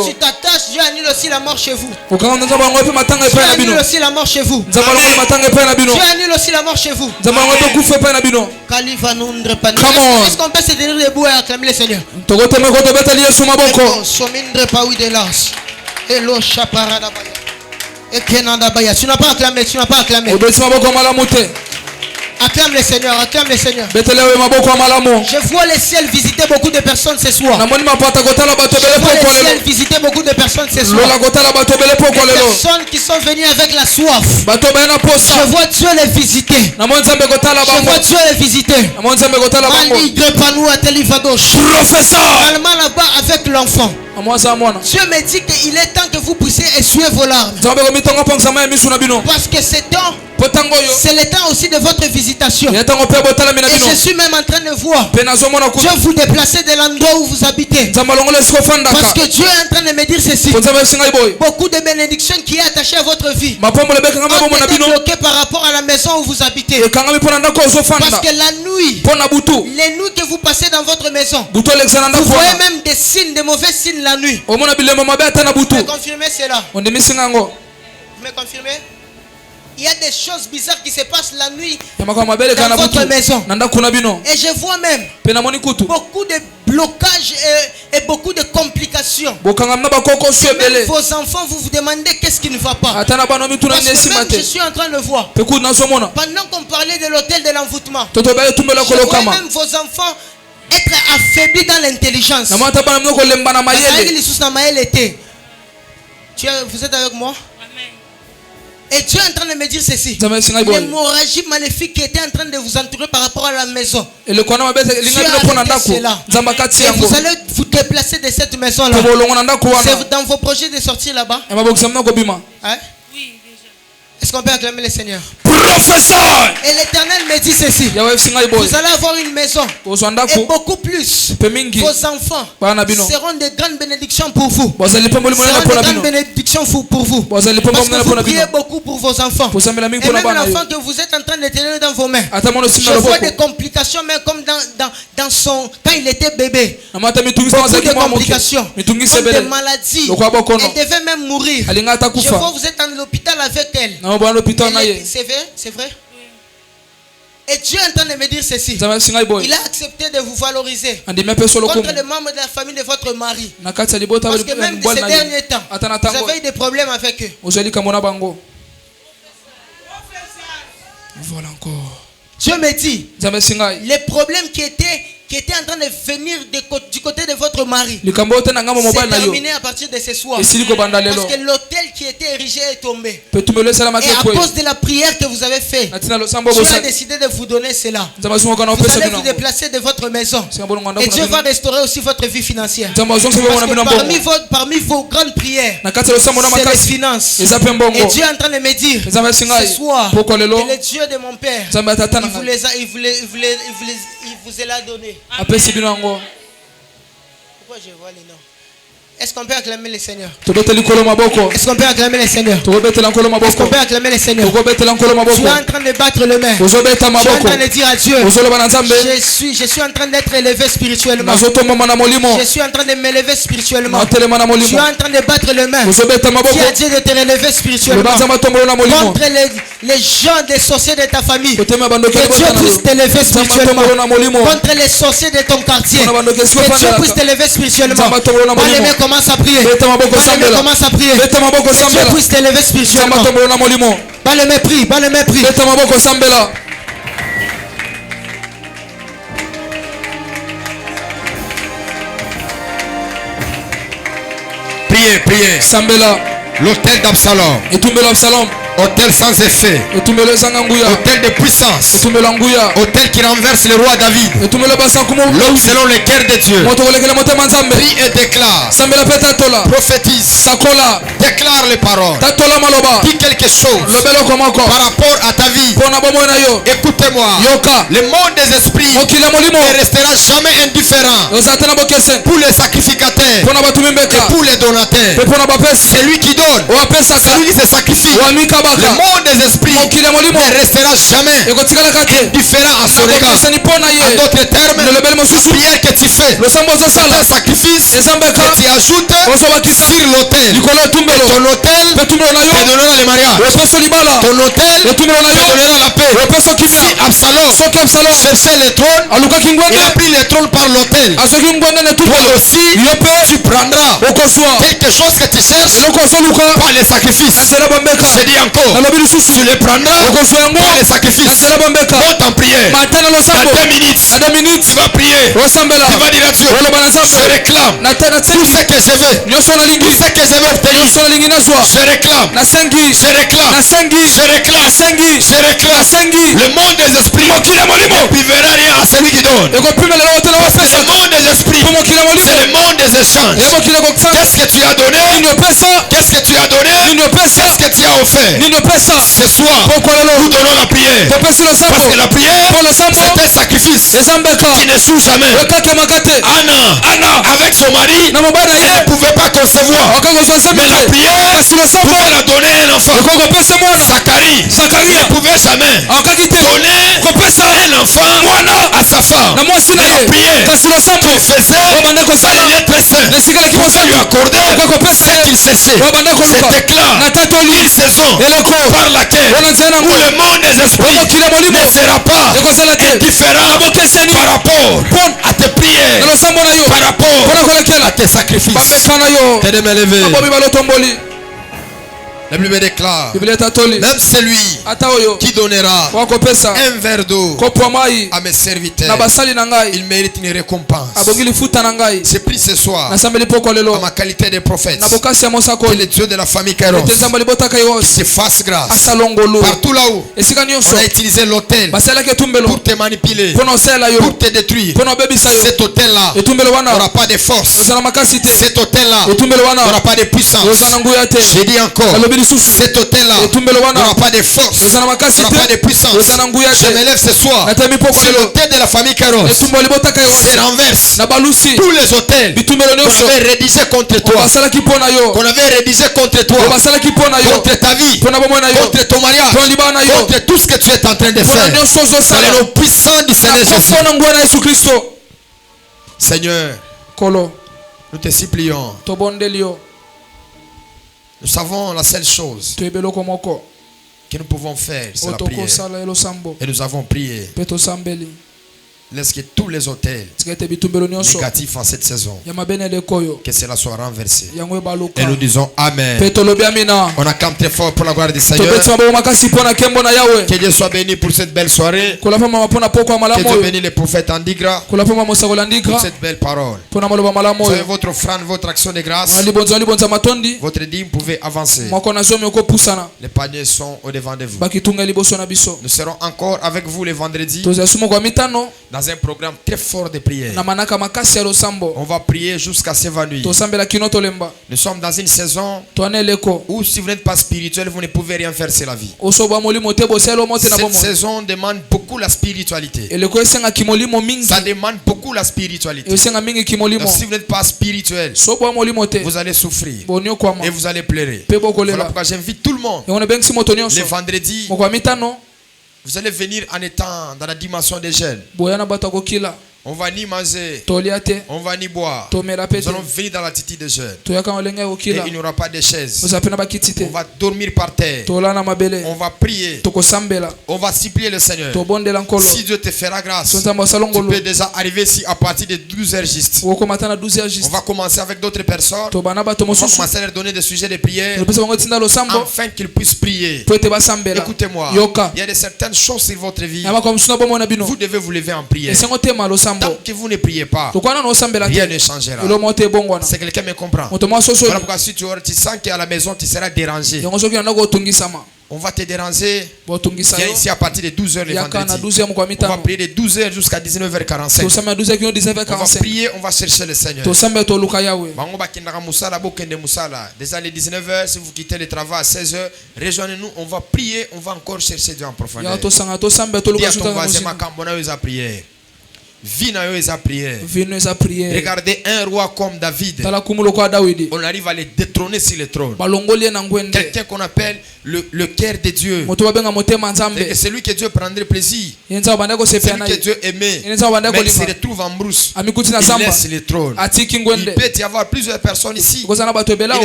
A: tu t'attaches, Dieu annule aussi la mort chez vous. Dieu annule aussi la mort chez vous. Dieu annule aussi la mort chez vous. Est-ce qu'on peut se tenir debout et acclamer le Seigneur? Tu n'as pas acclamé, tu n'as pas acclamé. Acclame le Seigneur, acclame le Seigneur. Je vois le ciel visiter beaucoup de personnes ce soir. Je vois le ciel visiter beaucoup de personnes ce soir. Des personnes qui sont venues avec la soif. Je vois Dieu les visiter. Je vois Dieu les visiter. Allemand là-bas avec l'enfant. Dieu me dit qu'il est temps que vous puissiez essuyer vos larmes. Parce que c'est temps. C'est le temps aussi de votre visitation. Et je suis même en train de voir Dieu vous déplacer de l'endroit où vous habitez. Parce que Dieu est en train de me dire ceci. Beaucoup de bénédictions qui est attachées à votre vie ont été bloquées par rapport à la maison où vous habitez. Parce que la nuit, les nuits que vous passez dans votre maison, vous voyez même des signes, des mauvais signes la nuit. Vous me confirmez cela? Vous me confirmez? Il y a des choses bizarres qui se passent la nuit dans votre maison. Et je vois même beaucoup de blocages et beaucoup de complications. Même vos enfants, vous vous demandez qu'est-ce qui ne va pas. Parce que même je suis en train de voir. Pendant qu'on parlait de l'hôtel de l'envoûtement, je vois même vos enfants être affaiblis dans l'intelligence. Vous êtes avec moi? Et Dieu est en train de me dire ceci. L'hémorragie maléfique qui était en train de vous entourer par rapport à la maison, Dieu a arrêté cela. Et vous allez vous déplacer de cette maison-là. C'est dans vos projets de sortir là-bas? Hein? Oui, déjà. Est-ce qu'on peut acclamer le Seigneur? Et l'Éternel me dit ceci. Vous allez avoir une maison. Et beaucoup plus. Vos enfants seront de grandes bénédictions pour vous. Seront de grandes bénédictions pour vous. Parce que vous priez beaucoup pour vos enfants. Et même l'enfant que vous êtes en train de tenir dans vos mains. Je vois des complications, mais comme dans son... Quand il était bébé. Beaucoup de complications. Comme des maladies. Elle devait même mourir. Je vois vous êtes dans l'hôpital avec elle. C'est vrai? C'est vrai? Et Dieu est en train de me dire ceci. Il a accepté de vous valoriser contre les membres de la famille de votre mari. Parce que même de ces derniers temps, vous avez eu des problèmes avec eux. Voilà encore. Dieu me dit, les problèmes qui étaient en train de venir du côté de votre mari, c'est terminé à partir de ce soir. Parce que l'autel qui était érigé est tombé. Et à cause de la prière que vous avez faite, Dieu a décidé de vous donner cela. Vous allez vous déplacer de votre maison. Et Dieu va restaurer aussi votre vie financière. Parce que parmi vos grandes prières, c'est les finances. Et Dieu est en train de me dire ce soir que le Dieu de mon père, il vous les a donné. Pourquoi je vois les noms? Est-ce qu'on peut acclamer le Seigneur?
B: Est-ce
A: qu'on peut acclamer le Seigneur? Est-ce qu'on peut acclamer le Seigneur? Tu es en train de battre le main. Tu es en train de dire à Dieu, je suis en train d'être élevé spirituellement. Je suis en train de m'élever spirituellement. Tu es en train de battre le main. Dis à Dieu de te relever spirituellement. Contre les gens des sorciers de ta famille. Que Dieu puisse t'élever spirituellement. Contre les sorciers de ton quartier. Que Dieu puisse t'élever spirituellement. Allez, commence à prier. Commence à prier. Que Dieu puisse t'élever spirituellement. Pas le mépris, pas le mépris.
B: Priez, priez. L'autel d'Absalom. Autel sans effet. Autel de puissance. Autel qui renverse le roi David. L'homme selon les guerres de Dieu. Prie et déclare. Prophétise. Déclare les paroles. Dis quelque chose par rapport à ta vie. Écoutez-moi. Le monde des esprits ne restera jamais indifférent pour les sacrificateurs et pour les donateurs. C'est lui qui donne. C'est lui qui se sacrifie. Le monde des esprits ne restera jamais indifférent à son regard. En d'autres termes, la prière que tu fais, c'est un sacrifice que tu ajoutes sur l'autel. Et ton autel te donnera le mariage. Ton autel te donnera la paix. Si Absalom cherchait le trône, il a pris le trône par l'autel. Toi aussi, tu prendras quelque chose que tu cherches par les sacrifices. Je dis encore, tu les prendras par les sacrifices. Monte en prière. Dans 2 minutes, tu vas prier. Tu vas dire à Dieu, je réclame tout ce que je veux. Tout ce que je veux obtenir. Je réclame. Je réclame. Je réclame. Le monde des esprits ne privera rien à celui qui donne. Le monde des esprits, c'est le monde des échanges. Qu'est-ce que tu as donné? Qu'est-ce que tu as donné? Qu'est-ce que tu as offert? Ce soir, nous donnons la prière. Parce que la prière, c'est un sacrifice qui ne joue jamais. Anna, avec son mari, elle ne pouvait pas concevoir. Mais la prière pouvait la donner à un enfant. Zacharie ne pouvait jamais donner un enfant à sa femme. Mais la prière qu'il faisait, elle est très sainte. Pouvait lui accorder ce qu'il cessait. C'était clair. Une saison par laquelle où le monde des esprits ne sera pas indifférent par rapport à tes prières, par rapport à tes sacrifices. T'es de me lever. La Bible déclare, même celui qui donnera un verre d'eau à mes serviteurs, il mérite une récompense. J'ai pris ce soir, en ma qualité de prophète, que le Dieu de la famille Kairos se fasse grâce. Partout là où on a utilisé l'autel pour te manipuler, pour te détruire, cet autel-là n'aura pas de force. Cet autel-là n'aura pas de puissance. J'ai dit encore, cet autel-là n'aura pas de force, n'aura pas de puissance. Je me lève ce soir. C'est l'autel de la famille Kairos. C'est renverse tous les autels qu'on avait rédigés contre toi, contre ta vie, contre ton mariage, contre tout ce que tu es en train de faire. Dans le nom puissant du Seigneur Jésus. Seigneur, nous te supplions. Nous savons la seule chose que nous pouvons faire, c'est la prière. Et nous avons prié. Laisse que tous les hôtels négatifs en cette saison, que cela soit renversé. Et nous disons Amen. On acclame très fort pour la gloire du Seigneur. Que Dieu soit béni pour cette belle soirée. Que Dieu bénisse les prophètes Andigra pour cette belle parole. Soyez votre offrande, votre action de grâce, votre dîme, vous pouvez avancer. Les paniers sont au devant de vous. Nous serons encore avec vous le vendredi. dans un programme très fort de prière. On va prier jusqu'à s'évanouir. Nous sommes dans une saison où si vous n'êtes pas spirituel, vous ne pouvez rien faire sur la vie. Cette saison demande beaucoup la spiritualité. Ça demande beaucoup la spiritualité. Donc, si vous n'êtes pas spirituel, vous allez souffrir et vous allez pleurer. Voilà pourquoi j'invite tout le monde. Les vendredis, vous allez venir en étant dans la dimension des jeunes. On va ni manger, on va ni boire. Nous allons venir dans l'attitude des jeunes. Et il n'y aura pas de chaises. On va dormir par terre. On va prier. On va supplier le Seigneur. Si Dieu te fera grâce, tu peux déjà arriver ici à partir de 12h juste. On va commencer avec d'autres personnes. On va commencer à leur donner des sujets de prière afin qu'ils puissent prier. Écoutez-moi, il y a de certaines choses sur votre vie. Vous devez vous lever en prière. Tant que vous ne priez pas, rien ne changera. C'est quelqu'un me comprend. Voilà pourquoi si tu sens qu'à la maison tu seras dérangé, on va te déranger. Viens ici à partir de 12h le vendredi. On va prier de 12h jusqu'à 19h45. On va prier, on va chercher le Seigneur. Déjà les 19h, si vous quittez le travail à 16h, rejoignez-nous, on va prier, on va encore chercher Dieu en profondeur. Dis à ton voisin, prière. Regardez un roi comme David. On arrive à les détrôner sur le trône. Quelqu'un qu'on appelle le cœur de Dieu. Et celui que Dieu prendrait plaisir. Celui que Dieu aimait. Mais il se retrouve en brousse. Il laisse le trône. Il peut y avoir plusieurs personnes ici. Ils ne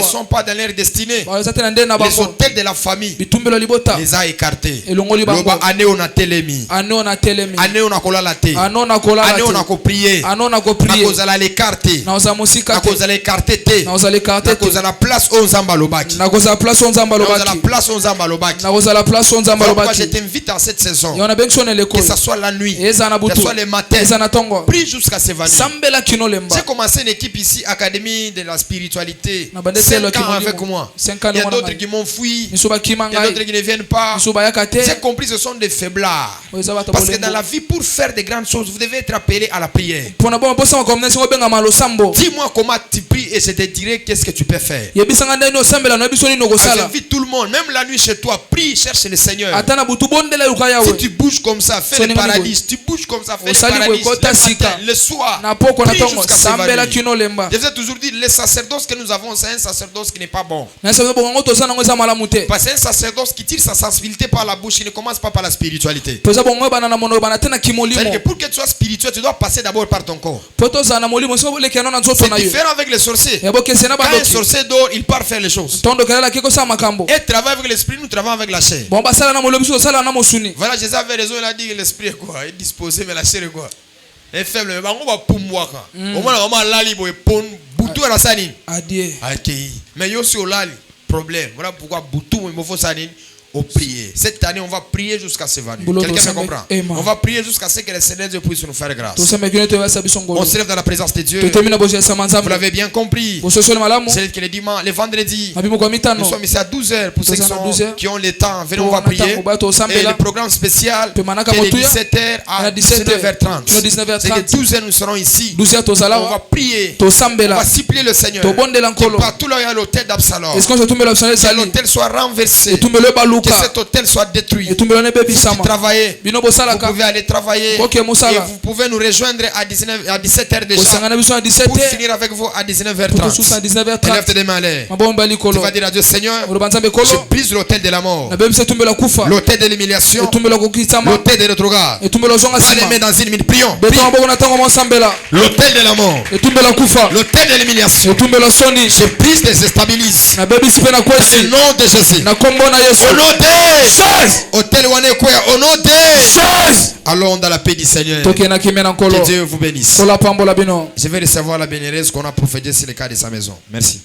B: sont pas dans leur destinée. Les hôtels de la famille les a écartés. Année on a télémi. Année on a colalate. Année on a prié. Cause à l'écarter. Cause à l'écarter. Cause à la place aux ambalobaki. Cause à la place aux ambalobaki. Pourquoi je t'invite en cette saison, que ce soit la nuit, que ce soit le matin, prie jusqu'à s'évanouir. J'ai commencé une équipe ici, Académie de la spiritualité, 5 ans avec moi. Il y a d'autres qui m'ont fui, il y a d'autres qui ne viennent pas. J'ai compris que ce sont des faiblards. Parce que dans la vie, pour faire de grandes choses, vous devez être appelé à la prière. Dis-moi comment tu pries et je te dirai qu'est-ce que tu peux faire. J'invite tout le monde, même la nuit chez toi, prie, cherche le Seigneur. Si tu bouges comme ça, fais le paradis. Tu bouges comme ça, fais le paradis. Le matin, le soir, prie jusqu'à s'évanouir. Je vous ai toujours dit, le sacerdoce que nous avons, c'est un sacerdoce qui n'est pas bon. Parce que c'est un sacerdoce qui tire sa sensibilité par la bouche, il ne commence pas par la spiritualité. C'est-à-dire que pour que tu sois spirituel, tu dois passer d'abord par ton corps. C'est différent avec les sorciers. Quand un sorcier dort, il part faire les choses. Et travaille avec l'esprit, nous travaillons avec la chair. Voilà, Jésus avait raison, il a dit que l'esprit est quoi? Il est disposé, mais la chair est quoi? Elle est faible. Mais il y a aussi problème. Voilà pourquoi Boutou, il faut s'animer. Au prier. Cette année, on va prier jusqu'à s'évanouir. Quelqu'un me comprend? On va prier jusqu'à ce que le Seigneur Dieu puisse nous faire grâce. On se lève dans la présence de Dieu. Vous l'avez bien compris. C'est que les vendredis, nous sommes ici à 12h pour ceux qui ont le temps. Venez, on va prier. Et le programme spécial est de 17h à 19h30. C'est que 12h nous serons ici. On va prier. On va supplier le Seigneur. Partout là, il y a l'hôtel d'Absalom. Que l'hôtel soit renversé. Que cet hôtel soit détruit. Vous qui travaillez, vous pouvez aller travailler. Et vous pouvez nous rejoindre à 17h déjà. Pour finir avec vous à 19h30. Lève tes mains. Tu vas dire à Dieu, Seigneur, je brise l'hôtel de la mort, l'hôtel de l'humiliation, l'hôtel de rétrograde. Pas les mains dans une minute. Prions. L'hôtel de la mort, l'hôtel de l'humiliation, je brise et je stabilise. Dans le nom de Jésus. Hôtel au nom de Jésus. Allons dans la paix du Seigneur. Que Dieu vous bénisse. Je vais recevoir la bénédiction qu'on a prophétisée sur le cas de sa maison. Merci.